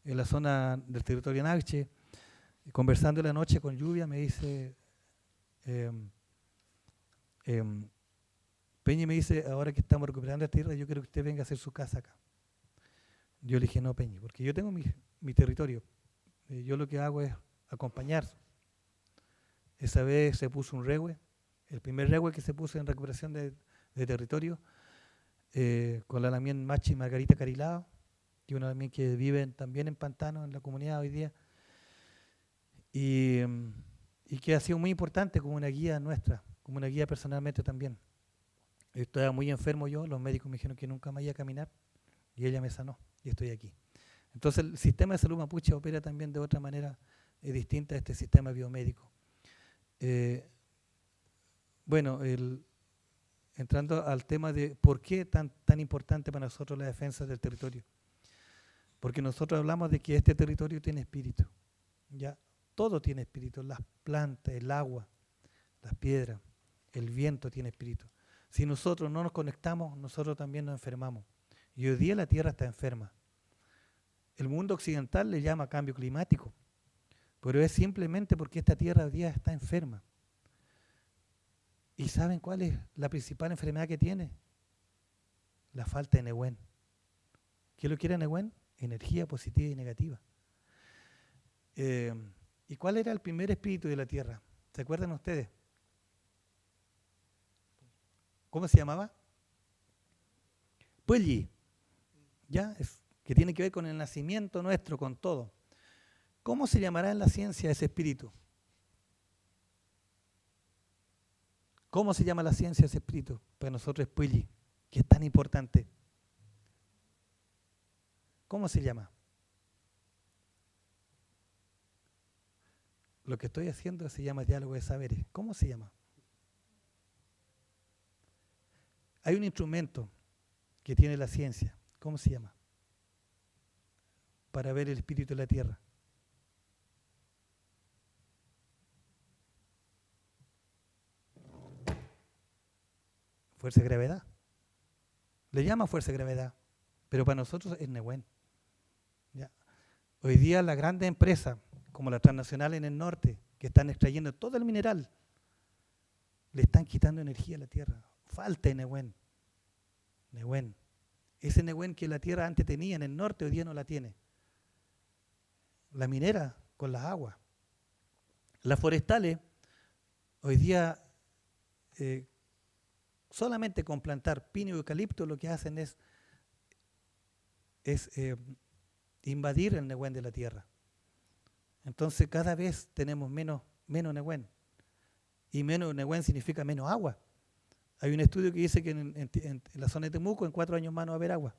en la zona del territorio Nagche, conversando en la noche con lluvia, me dice, Peña me dice, ahora que estamos recuperando la tierra, yo quiero que usted venga a hacer su casa acá. Yo le dije, no, Peñi, porque yo tengo mi territorio. Yo lo que hago es acompañar. Esa vez se puso un rehue, el primer rehue que se puso en recuperación de territorio, con la Lamien Machi Margarita Carilao, que es una Lamien que vive también en Pantano, en la comunidad hoy día, y que ha sido muy importante como una guía nuestra, como una guía personalmente también. Estaba muy enfermo yo, los médicos me dijeron que nunca me iba a caminar, y ella me sanó, y estoy aquí. Entonces el sistema de salud mapuche opera también de otra manera distinta a este sistema biomédico. Bueno, entrando al tema de por qué tan importante para nosotros la defensa del territorio. Porque nosotros hablamos de que este territorio tiene espíritu. Ya, todo tiene espíritu, las plantas, el agua, las piedras, el viento tiene espíritu. Si nosotros no nos conectamos, nosotros también nos enfermamos. Y hoy día la Tierra está enferma. El mundo occidental le llama cambio climático, pero es simplemente porque esta Tierra hoy día está enferma. ¿Y saben cuál es la principal enfermedad que tiene? La falta de Nehuen. ¿Qué es lo que era Nehuen? Energía positiva y negativa. ¿Y cuál era el primer espíritu de la Tierra? ¿Se acuerdan ustedes? ¿Cómo se llamaba? Puelli. ¿Ya? Que tiene que ver con el nacimiento nuestro, con todo. ¿Cómo se llamará en la ciencia ese espíritu? ¿Cómo se llama la ciencia ese espíritu? Para nosotros es Puelli, que es tan importante. ¿Cómo se llama? Lo que estoy haciendo se llama diálogo de saberes. ¿Cómo se llama? Hay un instrumento que tiene la ciencia. ¿Cómo se llama? Para ver el espíritu de la Tierra. Fuerza de gravedad. Le llama fuerza de gravedad, pero para nosotros es Nehuen. ¿Ya? Hoy día las grandes empresas, como la transnacional en el norte, que están extrayendo todo el mineral, le están quitando energía a la Tierra. Falta de Nehuen. Nehuen. Ese Nehuen que la Tierra antes tenía en el norte, hoy día no la tiene. La minera con las aguas. Las forestales, hoy día solamente con plantar pino y eucalipto lo que hacen es invadir el Nehuen de la Tierra. Entonces cada vez tenemos menos Nehuen. Y menos Nehuen significa menos agua. Hay un estudio que dice que en la zona de Temuco en 4 años más no va a haber agua.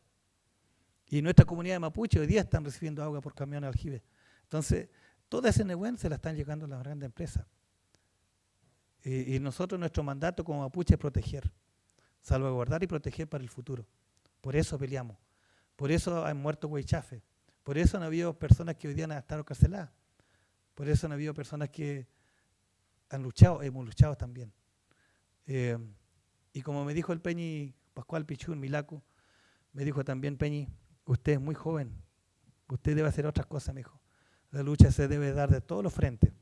Y nuestra comunidad de Mapuche hoy día están recibiendo agua por camión aljibe. Entonces, toda ese Nehuen se la están llegando las grandes empresas. Y nosotros, nuestro mandato como Mapuche es proteger, salvaguardar y proteger para el futuro. Por eso peleamos. Por eso han muerto huaychafes. Por eso han habido personas que hoy día han estado carceladas. Por eso han habido personas que han luchado, hemos luchado también. Y como me dijo el Peñi Pascual Pichún Milacu, me dijo también Peñi, usted es muy joven, usted debe hacer otras cosas, me dijo. La lucha se debe dar de todos los frentes.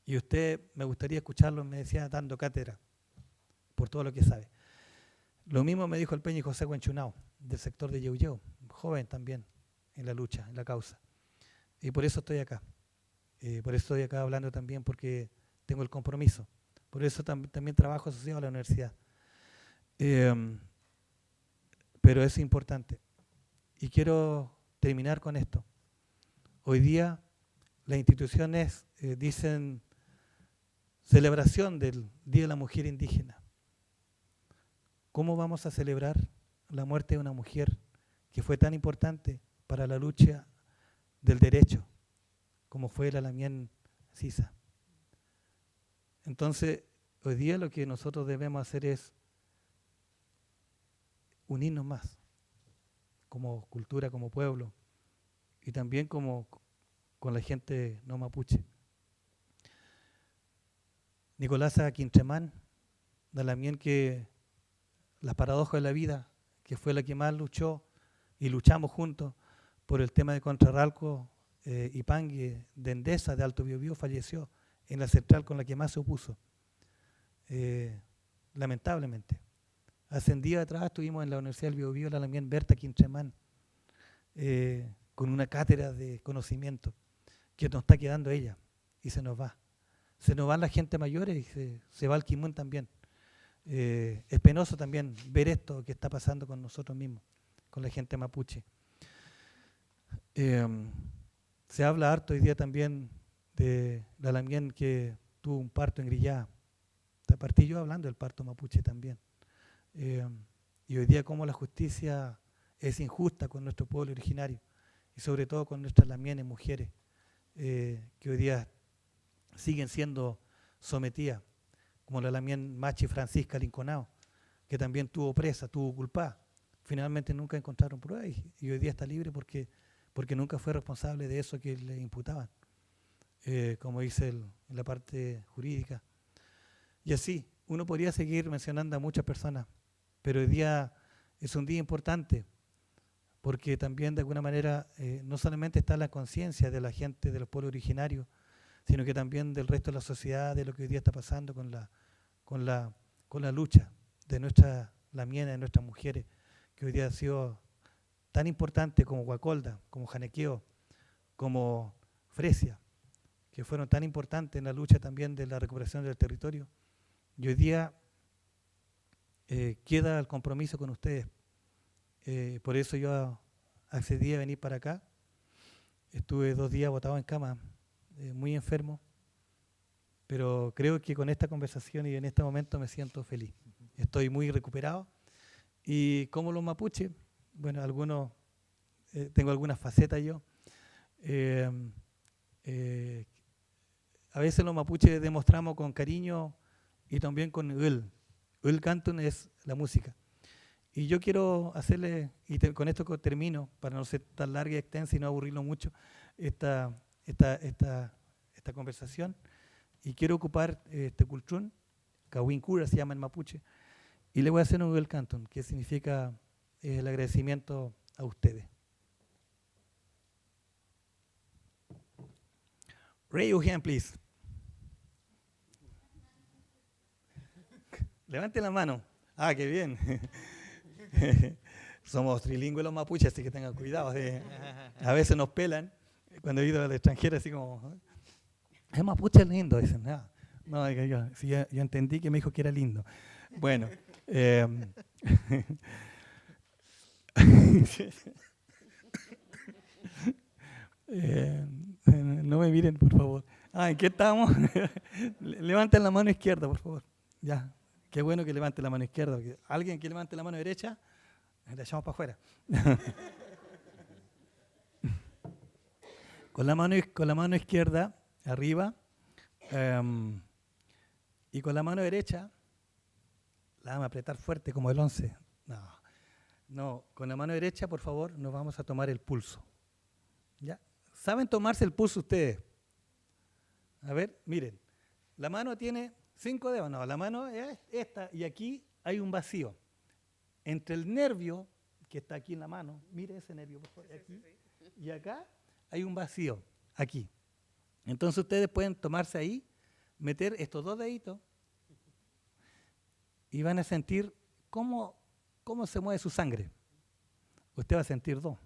Y usted, me gustaría escucharlo, me decía, dando cátedra, por todo lo que sabe. Lo mismo me dijo el Peñi José Huenchunao, del sector de Yeuyeu, joven también en la lucha, en la causa. Y por eso estoy acá. Por eso estoy acá hablando también, porque tengo el compromiso. Por eso también trabajo asociado a la universidad. Pero es importante. Y quiero terminar con esto. Hoy día las instituciones dicen celebración del Día de la Mujer Indígena. ¿Cómo vamos a celebrar la muerte de una mujer que fue tan importante para la lucha del derecho, como fue la Lamien Sisa? Entonces, hoy día lo que nosotros debemos hacer es unirnos más, como cultura, como pueblo, y también con la gente no mapuche. Nicolasa Quintremán, de la Lamien, que las paradojas de la vida, que fue la que más luchó, y luchamos juntos por el tema de Contrarralco y Pangue, de Endesa, de Alto Biobío, falleció en la central con la que más se opuso. Lamentablemente. Hace un día atrás estuvimos en la Universidad del Biobío, la Lamien Berta Quintremán, con una cátedra de conocimiento que nos está quedando ella y se nos va. Se nos van la gente mayores y se va el Kimun también. Es penoso también ver esto que está pasando con nosotros mismos, con la gente mapuche. Se habla harto hoy día también de la Lamien que tuvo un parto en Grillá. Partí yo hablando del parto mapuche también. Y hoy día cómo la justicia es injusta con nuestro pueblo originario y sobre todo con nuestras lamienes mujeres que hoy día siguen siendo sometidas, como la lamien Machi Francisca Linconao, que también tuvo presa, tuvo culpada. Finalmente nunca encontraron pruebas y hoy día está libre porque nunca fue responsable de eso que le imputaban, como dice en la parte jurídica. Y así, uno podría seguir mencionando a muchas personas, pero hoy día es un día importante, porque también de alguna manera no solamente está la conciencia de la gente de los pueblos originarios, sino que también del resto de la sociedad, de lo que hoy día está pasando con la lucha de nuestras lamienas, de nuestras mujeres, que hoy día ha sido tan importante como Guacolda, como Janequeo, como Fresia, que fueron tan importantes en la lucha también de la recuperación del territorio. Y hoy día queda el compromiso con ustedes. Por eso yo accedí a venir para acá. Estuve 2 días botado en cama, muy enfermo, pero creo que con esta conversación y en este momento me siento feliz. Estoy muy recuperado. Y como los mapuches, bueno, algunos, tengo algunas facetas yo. A veces los mapuches demostramos con cariño y también con el. El cantun es la música. Y yo quiero hacerle, y con esto termino, para no ser tan larga y extensa y no aburrirlo mucho, esta conversación. Y quiero ocupar este cultrún, Cahuincura se llama en mapuche, y le voy a hacer un el cantun, que significa el agradecimiento a ustedes. Raise your hand, please. Levante la mano. Ah, qué bien. Somos trilingües los mapuches, así que tengan cuidado. A veces nos pelan cuando he ido al extranjero, así como, es mapuche lindo, dicen. No, yo entendí que me dijo que era lindo. Bueno. No me miren, por favor. ¿En qué estamos? Levanten la mano izquierda, por favor. Ya. Qué bueno que levante la mano izquierda. Porque alguien que levante la mano derecha, la echamos para afuera. Con la mano izquierda arriba y con la mano derecha la vamos a apretar fuerte como el 11. No, con la mano derecha, por favor, nos vamos a tomar el pulso. ¿Ya? ¿Saben tomarse el pulso ustedes? A ver, miren. La mano tiene 5 dedos. No, la mano es esta y aquí hay un vacío. Entre el nervio que está aquí en la mano, mire ese nervio, por favor, aquí, y acá hay un vacío, aquí. Entonces ustedes pueden tomarse ahí, meter estos 2 deditos y van a sentir cómo se mueve su sangre. Usted va a sentir 2.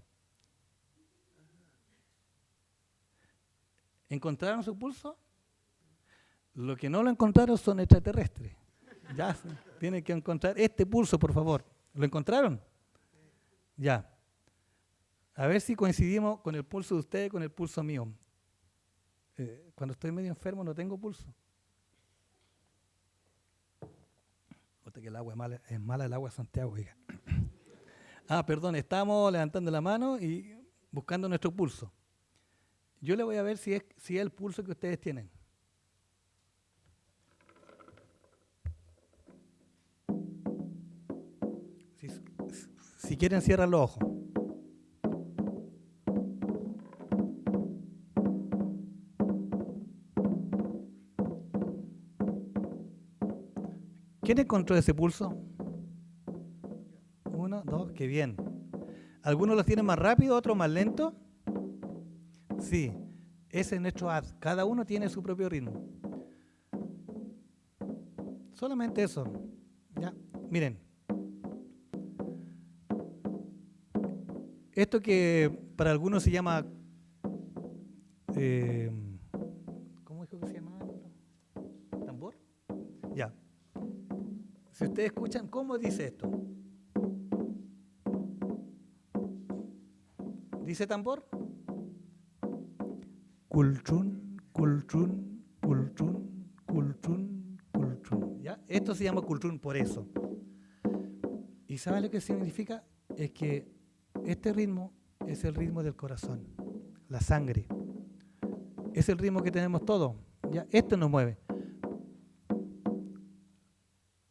¿Encontraron su pulso? Lo que no lo encontraron son extraterrestres. Ya, tienen que encontrar este pulso, por favor. ¿Lo encontraron? Ya. A ver si coincidimos con el pulso de ustedes, con el pulso mío. Cuando estoy medio enfermo no tengo pulso. Otra que el agua es mala el agua de Santiago, oiga. Perdón, estamos levantando la mano y buscando nuestro pulso. Yo le voy a ver si es el pulso que ustedes tienen. Si quieren, cierran los ojos. ¿Quién encontró ese pulso? 1, 2, qué bien. ¿Algunos los tienen más rápido, otros más lento? Sí, ese es nuestro ad. Cada uno tiene su propio ritmo. Solamente eso. Ya, miren. esto que para algunos se llama, ¿cómo dijo que se llamaba? ¿Tambor? Ya. Si ustedes escuchan, ¿cómo dice esto? ¿Dice tambor? Culchun, culchun, culchun, culchun, culchun. ¿Ya? Esto se llama culchun por eso. ¿Y saben lo que significa? Es que este ritmo es el ritmo del corazón, la sangre. Es el ritmo que tenemos todos. ¿Ya? Esto nos mueve.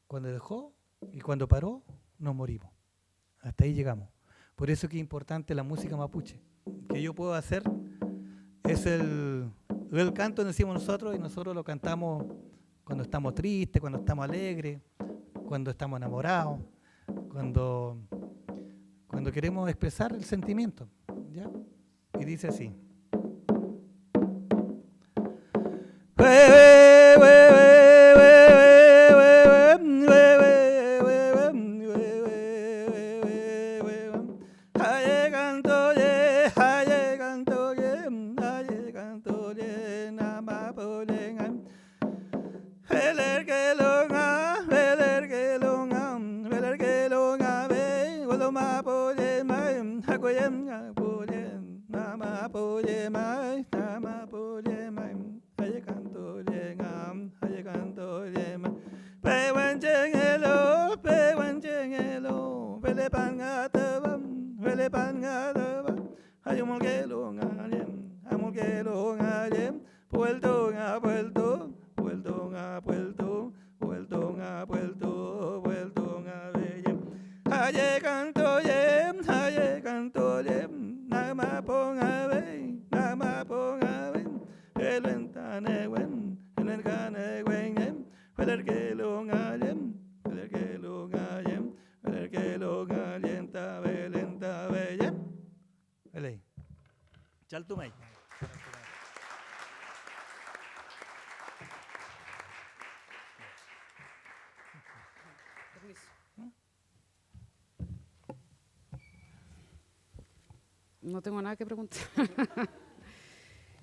Cuando dejó y cuando paró, nos morimos. Hasta ahí llegamos. Por eso que es importante la música mapuche. Que yo puedo hacer es el canto que decimos nosotros, y nosotros lo cantamos cuando estamos tristes, cuando estamos alegres, cuando estamos enamorados, cuando queremos expresar el sentimiento, ¿ya? Y dice así. Chaltumay. No tengo nada que preguntar.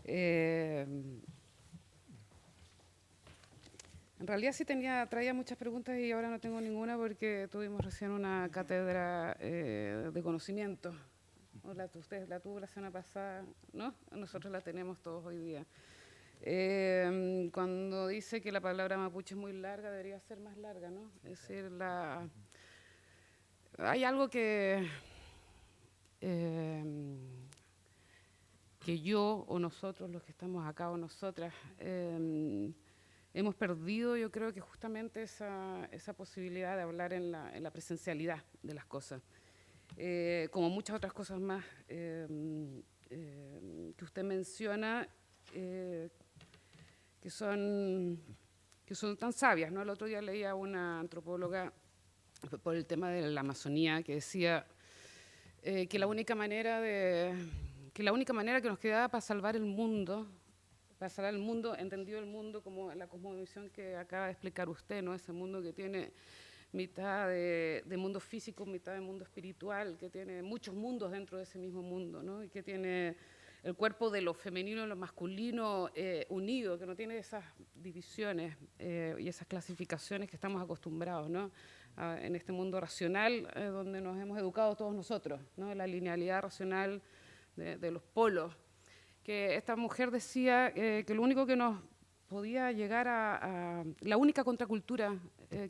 En realidad sí traía muchas preguntas y ahora no tengo ninguna porque tuvimos recién una cátedra de conocimiento. Ustedes la tuvo la semana pasada, ¿no? Nosotros la tenemos todos hoy día. Cuando dice que la palabra mapuche es muy larga, debería ser más larga, ¿no? Es decir, hay algo que yo o nosotros, los que estamos acá o nosotras, hemos perdido, yo creo que justamente esa posibilidad de hablar en la presencialidad de las cosas. Como muchas otras cosas más que usted menciona, que son tan sabias, ¿no? El otro día leía a una antropóloga por el tema de la Amazonía que decía que la única manera que nos quedaba para salvar el mundo, entendido el mundo como la cosmovisión que acaba de explicar usted, ¿no? Ese mundo que tiene mitad de mundo físico, mitad de mundo espiritual, que tiene muchos mundos dentro de ese mismo mundo, ¿no? Y que tiene el cuerpo de lo femenino y lo masculino unido, que no tiene esas divisiones y esas clasificaciones que estamos acostumbrados, ¿no? En este mundo racional donde nos hemos educado todos nosotros, ¿no? La linealidad racional de los polos. Que esta mujer decía que lo único que nos podía llegar a la única contracultura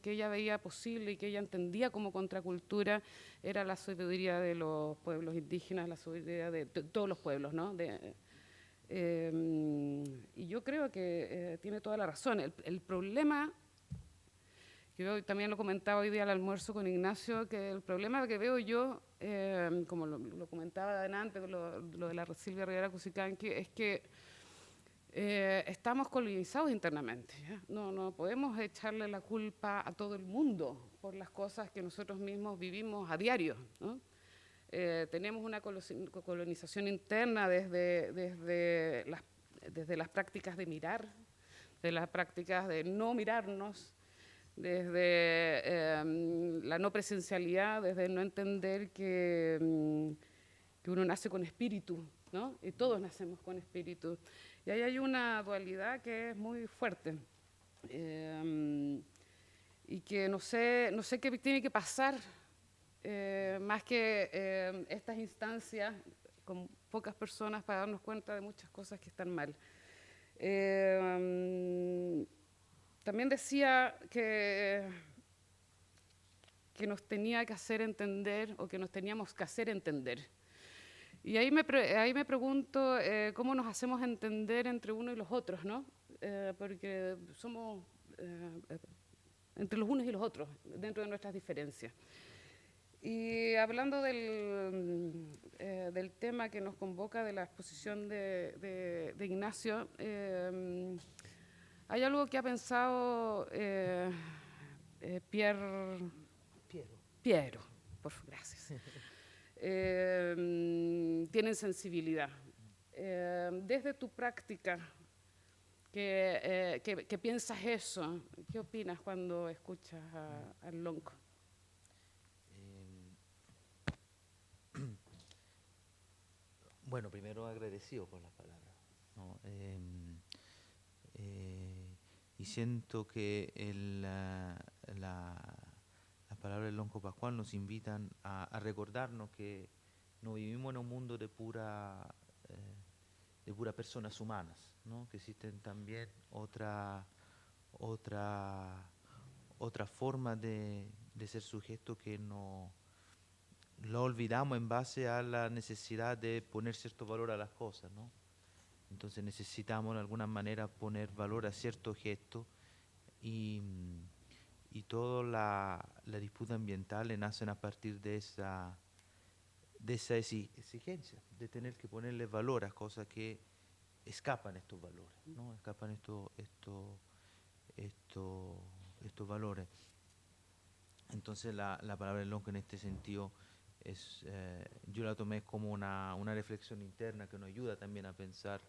que ella veía posible y que ella entendía como contracultura era la sabiduría de los pueblos indígenas, la sabiduría de todos los pueblos, ¿no? Y yo creo que tiene toda la razón. El problema, que yo también lo comentaba hoy día al almuerzo con Ignacio, que el problema que veo yo, como lo comentaba adelante, lo de la Silvia Rivera Cusicanqui, es que estamos colonizados internamente, ¿ya? No podemos echarle la culpa a todo el mundo por las cosas que nosotros mismos vivimos a diario, ¿no? Tenemos una colonización interna desde las prácticas de mirar, de las prácticas de no mirarnos, desde la no presencialidad, desde no entender que que uno nace con espíritu, ¿no? Y todos nacemos con espíritu. Y ahí hay una dualidad que es muy fuerte. Y que no sé qué tiene que pasar, más que estas instancias con pocas personas para darnos cuenta de muchas cosas que están mal. También decía que nos tenía que hacer entender, o que nos teníamos que hacer entender. Y ahí me pregunto cómo nos hacemos entender entre uno y los otros, ¿no? Porque somos entre los unos y los otros, dentro de nuestras diferencias. Y hablando del tema que nos convoca, de la exposición de Ignacio, hay algo que ha pensado Piero, gracias. Tienen sensibilidad. Desde tu práctica, ¿qué piensas eso? ¿Qué opinas cuando escuchas al Lonco? Bueno, primero agradecido por las palabras, ¿no? Y siento que las palabras del Lonco Pascual nos invitan a recordarnos que no vivimos en un mundo de pura personas humanas, ¿no? Que existen también otra forma de ser sujeto que no lo olvidamos en base a la necesidad de poner cierto valor a las cosas, ¿no? Entonces necesitamos de alguna manera poner valor a cierto gesto, y toda la disputa ambiental nacen a partir de esa exigencia, de tener que ponerle valor a cosas que escapan estos valores, ¿no? Escapan estos valores. Entonces la palabra del Lonco en este sentido yo la tomé como una reflexión interna que nos ayuda también a pensar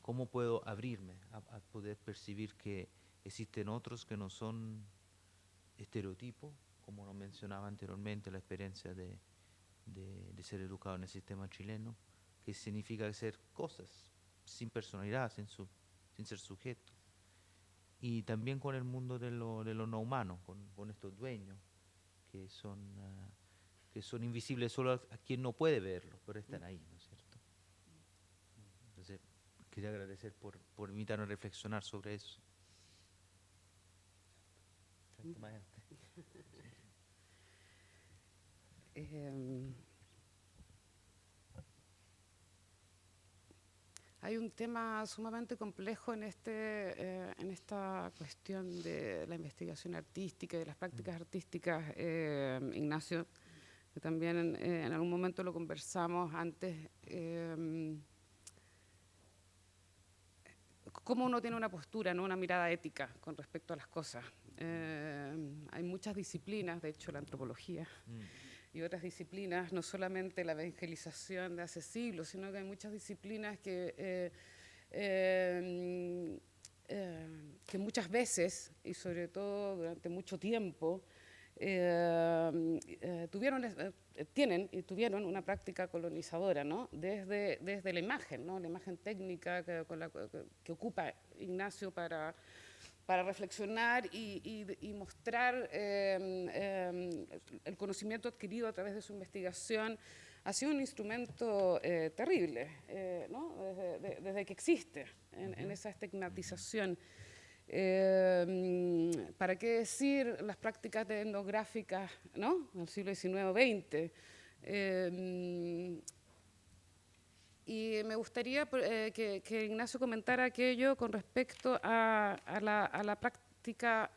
cómo puedo abrirme a poder percibir que existen otros que no son estereotipos, como lo mencionaba anteriormente, la experiencia de ser educado en el sistema chileno, que significa ser cosas sin personalidad, sin ser sujeto. Y también con el mundo de lo no humano, con estos dueños que son invisibles solo a quien no puede verlo, pero están ahí, ¿no es cierto? Entonces, quería agradecer por invitarnos a reflexionar sobre eso. Hay un tema sumamente complejo en esta cuestión de la investigación artística y de las prácticas artísticas, Ignacio, que también en algún momento lo conversamos antes. Cómo uno tiene una postura, ¿no? Una mirada ética con respecto a las cosas. Hay muchas disciplinas, de hecho la antropología y otras disciplinas, no solamente la evangelización de hace siglos, sino que hay muchas disciplinas que muchas veces, y sobre todo durante mucho tiempo, tuvieron una práctica colonizadora, ¿no? Desde la imagen, ¿no? La imagen técnica que ocupa Ignacio para reflexionar y mostrar el conocimiento adquirido a través de su investigación, ha sido un instrumento terrible, ¿no? Desde que existe en esa estigmatización. ¿Para qué decir las prácticas etnográficas, ¿no? En el siglo XIX-XX? Y me gustaría que Ignacio comentara aquello con respecto a la práctica,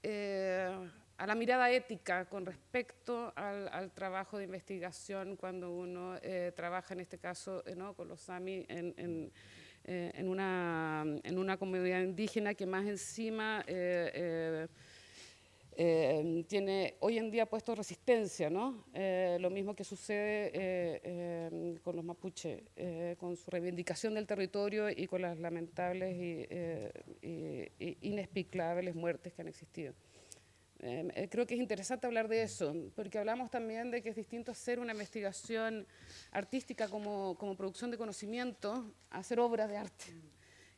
a la mirada ética con respecto al trabajo de investigación cuando uno trabaja, en este caso, ¿no? Con los Sami en una comunidad indígena que más encima tiene hoy en día puesto resistencia, ¿no? Lo mismo que sucede con los mapuches, con su reivindicación del territorio y con las lamentables y inexplicables muertes que han existido. Creo que es interesante hablar de eso, porque hablamos también de que es distinto hacer una investigación artística como producción de conocimiento a hacer obras de arte.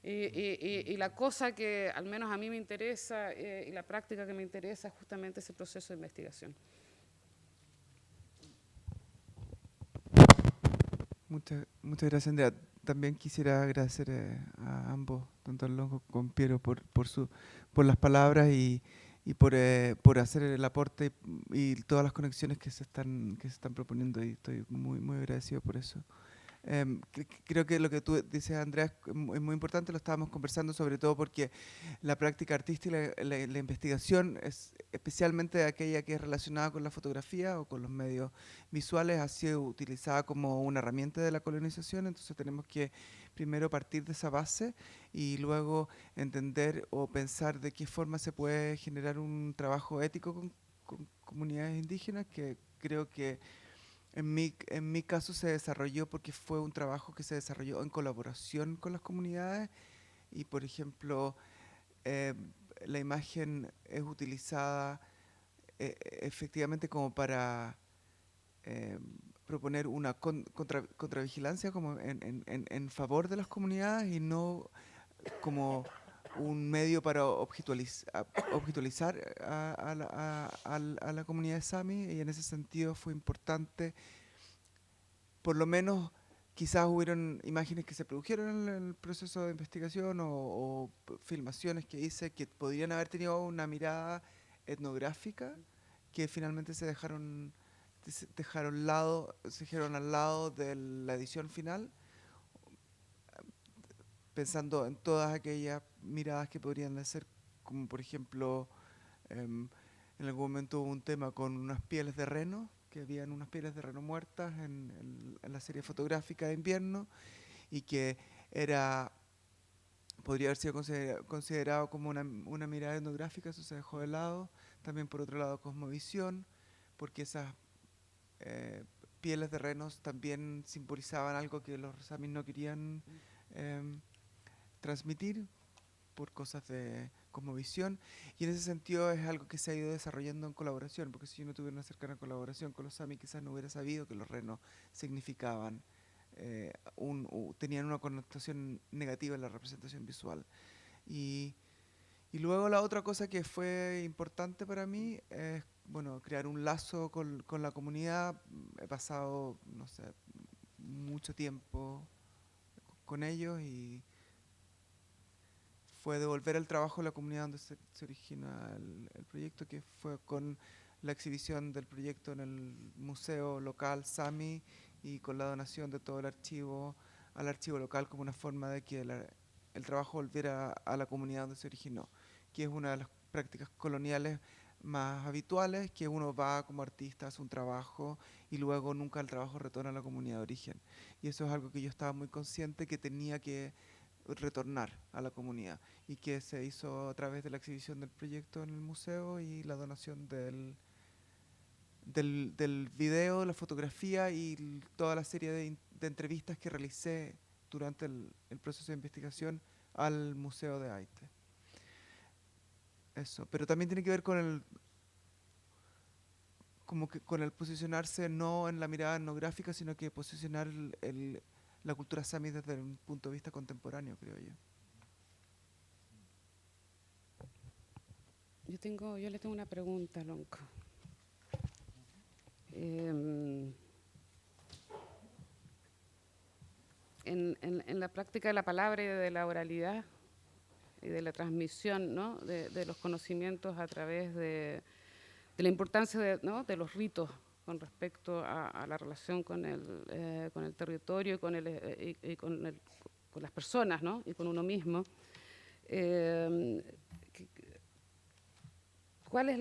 Y la cosa que al menos a mí me interesa y la práctica que me interesa es justamente ese proceso de investigación. Muchas gracias, Andrea. También quisiera agradecer a ambos, tanto a Longo como a Piero, por las palabras y por hacer el aporte y todas las conexiones que se están proponiendo, y estoy muy agradecido por eso. Creo que lo que tú dices, Andrea, es muy importante, lo estábamos conversando, sobre todo porque la práctica artística y la investigación, especialmente aquella que es relacionada con la fotografía o con los medios visuales, ha sido utilizada como una herramienta de la colonización. Entonces tenemos que primero partir de esa base y luego entender o pensar de qué forma se puede generar un trabajo ético con comunidades indígenas, que creo que en mi caso se desarrolló porque fue un trabajo que se desarrolló en colaboración con las comunidades y, por ejemplo, eh, la imagen es utilizada efectivamente como para proponer una contravigilancia como en favor de las comunidades y no como un medio para objetualizar a la comunidad Sami, y en ese sentido fue importante, por lo menos quizás hubieron imágenes que se produjeron en el proceso de investigación o filmaciones que hice que podrían haber tenido una mirada etnográfica que finalmente se dejaron al lado de la edición final, pensando en todas aquellas miradas que podrían ser, como por ejemplo, en algún momento hubo un tema con unas pieles de reno, que habían unas pieles de reno muertas en la serie fotográfica de invierno, y que podría haber sido considerado como una mirada etnográfica. Eso se dejó de lado. También, por otro lado, cosmovisión, porque esas pieles de renos también simbolizaban algo que los samis no querían transmitir por cosas de cosmovisión, y en ese sentido es algo que se ha ido desarrollando en colaboración, porque si yo no tuviera una cercana colaboración con los sami, quizás no hubiera sabido que los renos significaban, tenían una connotación negativa en la representación visual. Y luego la otra cosa que fue importante para mí es, bueno, crear un lazo con la comunidad. He pasado, no sé, mucho tiempo con ellos, y fue devolver el trabajo a la comunidad donde se origina el proyecto, que fue con la exhibición del proyecto en el museo local Sami y con la donación de todo el archivo al archivo local, como una forma de que el trabajo volviera a la comunidad donde se originó, que es una de las prácticas coloniales más habituales, que uno va como artista, hace un trabajo y luego nunca el trabajo retorna a la comunidad de origen. Y eso es algo que yo estaba muy consciente que tenía que retornar a la comunidad, y que se hizo a través de la exhibición del proyecto en el museo y la donación del video, la fotografía y toda la serie de entrevistas que realicé durante el proceso de investigación al Museo de Aite. Eso, pero también tiene que ver con con el posicionarse no en la mirada etnográfica, sino que posicionar la cultura sami desde un punto de vista contemporáneo, creo yo. Yo le tengo una pregunta, Lonco. En la práctica de la palabra y de la oralidad y de la transmisión, ¿no?, de los conocimientos a través de la importancia ¿no?, de los ritos con respecto a la relación con el territorio y con las personas, ¿no?, y con uno mismo. ¿Cuál es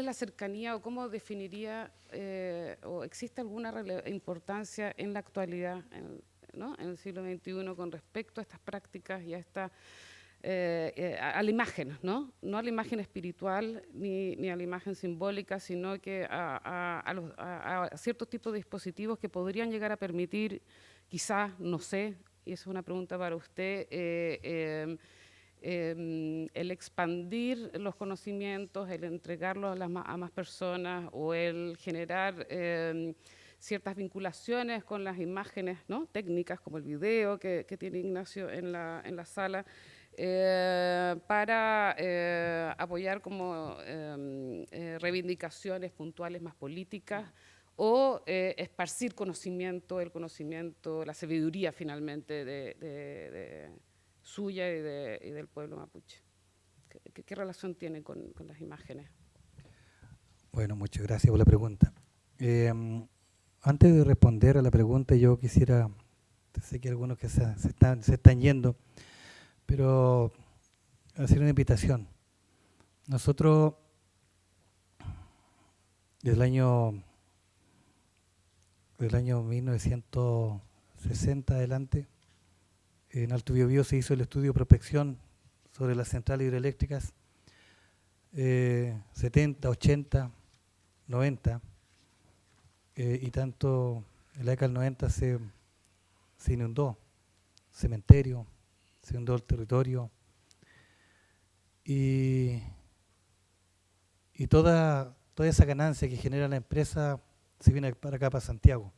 la cercanía o cómo definiría o existe alguna importancia en la actualidad, ¿no?, en el siglo XXI con respecto a estas prácticas y a la imagen, ¿no? No a la imagen espiritual ni a la imagen simbólica, sino que a ciertos tipos de dispositivos que podrían llegar a permitir, quizás, no sé, y esa es una pregunta para usted, el expandir los conocimientos, el entregarlos a más personas o el generar ciertas vinculaciones con las imágenes, ¿no?, técnicas como el video que tiene Ignacio en la sala, para apoyar como reivindicaciones puntuales más políticas o esparcir conocimiento, el conocimiento, la sabiduría finalmente de suya y del pueblo mapuche. ¿Qué relación tiene con las imágenes? Bueno, muchas gracias por la pregunta. Antes de responder a la pregunta, yo quisiera, sé que algunos que se están yendo, pero hacer una invitación. Nosotros, desde el año 1960 adelante, en Alto Biobío se hizo el estudio de prospección sobre las centrales hidroeléctricas 70, 80, 90, y tanto en la década del 90 se inundó cementerio, se inundó el territorio, y toda esa ganancia que genera la empresa se viene para acá, para Santiago.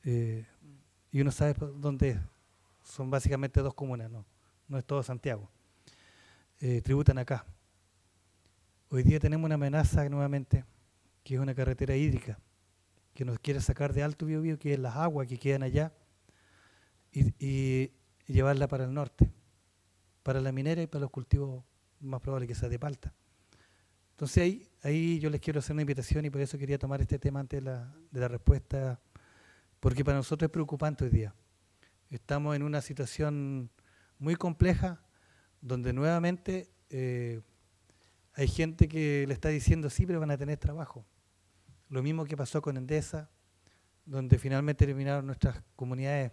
Y uno sabe dónde es. Son básicamente 2 comunas, no es todo Santiago. Tributan acá. Hoy día tenemos una amenaza nuevamente, que es una carretera hídrica, que nos quiere sacar de Alto Biobío, que es las aguas que quedan allá, y llevarla para el norte, para la minera y para los cultivos más probables que sea de palta. Entonces ahí yo les quiero hacer una invitación, y por eso quería tomar este tema antes de la respuesta, porque para nosotros es preocupante hoy día. Estamos en una situación muy compleja, donde nuevamente hay gente que le está diciendo sí, pero van a tener trabajo. Lo mismo que pasó con Endesa, donde finalmente terminaron nuestras comunidades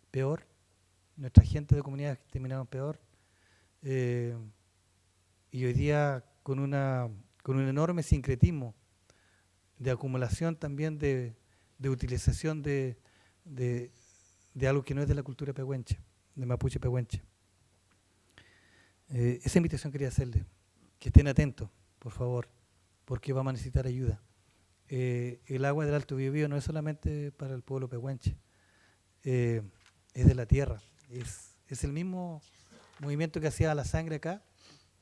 peor, nuestra gente de comunidades terminaron peor, y hoy día con un enorme sincretismo de acumulación también de utilización de algo que no es de la cultura pehuenche, de mapuche pehuenche. Esa invitación quería hacerle, que estén atentos, por favor, porque vamos a necesitar ayuda. El agua del Alto Biobío no es solamente para el pueblo pehuenche, es de la tierra, es el mismo movimiento que hacía la sangre acá,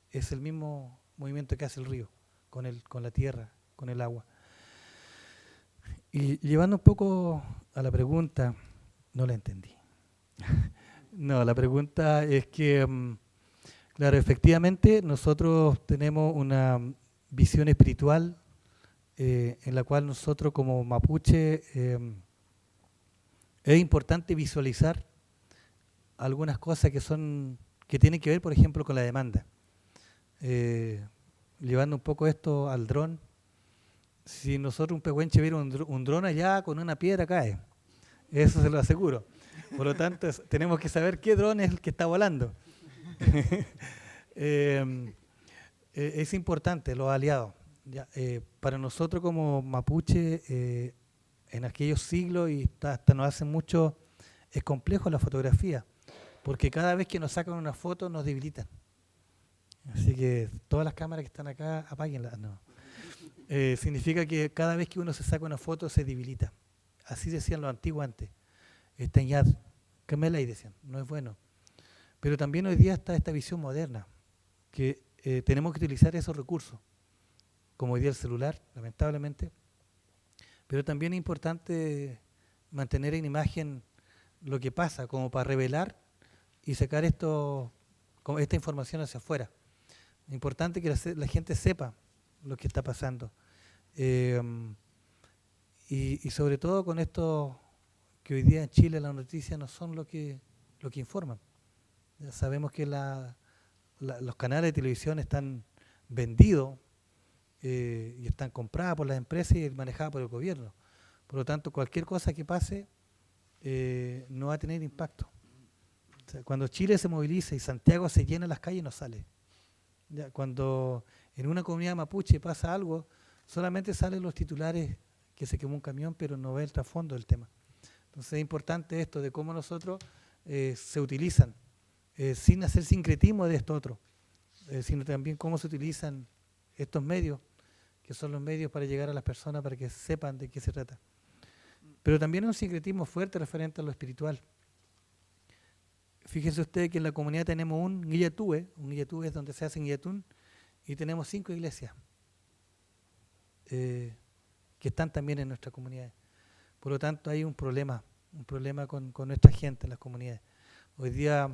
es el mismo movimiento que hace el río, con la tierra, con el agua. Y llevando un poco a la pregunta, no la entendí. No, la pregunta es que, claro, efectivamente nosotros tenemos una visión espiritual en la cual nosotros como mapuche es importante visualizar algunas cosas que tienen que ver, por ejemplo, con la demanda. Llevando un poco esto al dron, si nosotros un pehuenche viera un dron allá, con una piedra cae, eso se lo aseguro. Por lo tanto, tenemos que saber qué dron es el que está volando. Es importante, los aliados. Para nosotros como mapuche, en aquellos siglos, y hasta nos hace mucho, es complejo la fotografía, porque cada vez que nos sacan una foto nos debilitan. Así que todas las cámaras que están acá, apáguenlas. No. Significa que cada vez que uno se saca una foto se debilita. Así decían los antiguos antes. Esteñad, Camelay decían, no es bueno. Pero también hoy día está esta visión moderna, que tenemos que utilizar esos recursos, como hoy día el celular, lamentablemente. Pero también es importante mantener en imagen lo que pasa, como para revelar y sacar esta información hacia afuera. Es importante que la gente sepa lo que está pasando. Y sobre todo con esto que hoy día en Chile las noticias no son lo que informan. Ya sabemos que los canales de televisión están vendidos y están comprados por las empresas y manejadas por el gobierno. Por lo tanto, cualquier cosa que pase no va a tener impacto. O sea, cuando Chile se moviliza y Santiago se llena las calles, no sale. Ya, cuando en una comunidad mapuche pasa algo, solamente salen los titulares que se quemó un camión, pero no ve el trasfondo del tema. Entonces es importante esto de cómo nosotros se utilizan sin hacer sincretismo de esto otro, sino también cómo se utilizan estos medios, que son los medios para llegar a las personas para que sepan de qué se trata. Pero también un sincretismo fuerte referente a lo espiritual. Fíjense ustedes que en la comunidad tenemos un guillatúe es donde se hacen guillatún, y tenemos 5 iglesias que están también en nuestra comunidad. Por lo tanto, hay un problema con nuestra gente en las comunidades. Hoy día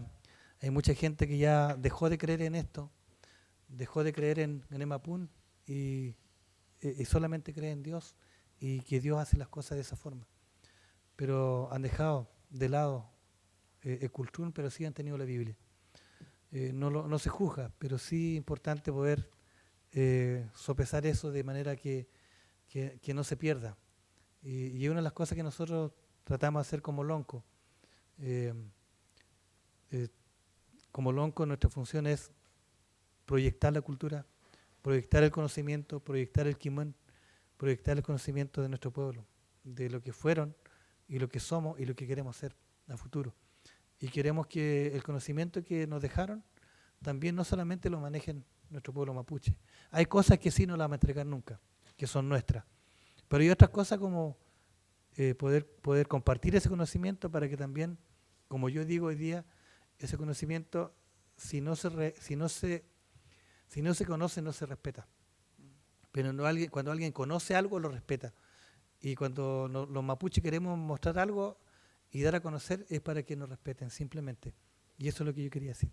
hay mucha gente que ya dejó de creer en esto, dejó de creer en Emapún y solamente cree en Dios y que Dios hace las cosas de esa forma. Pero han dejado de lado el Kultrún, pero sí han tenido la Biblia. No se juzga, pero sí es importante poder sopesar eso de manera que no se pierda. Y una de las cosas que nosotros tratamos de hacer como Lonco, nuestra función es proyectar la cultura, proyectar el conocimiento, proyectar el Kimón, proyectar el conocimiento de nuestro pueblo, de lo que fueron y lo que somos y lo que queremos ser a futuro. Y queremos que el conocimiento que nos dejaron también no solamente lo manejen nuestro pueblo mapuche. Hay cosas que sí no las vamos a entregar nunca, que son nuestras. Pero hay otras cosas como poder compartir ese conocimiento para que también, como yo digo hoy día, ese conocimiento, si no se conoce, no se respeta. Pero cuando alguien conoce algo, lo respeta. Y cuando los mapuches queremos mostrar algo y dar a conocer, es para que nos respeten, simplemente. Y eso es lo que yo quería decir.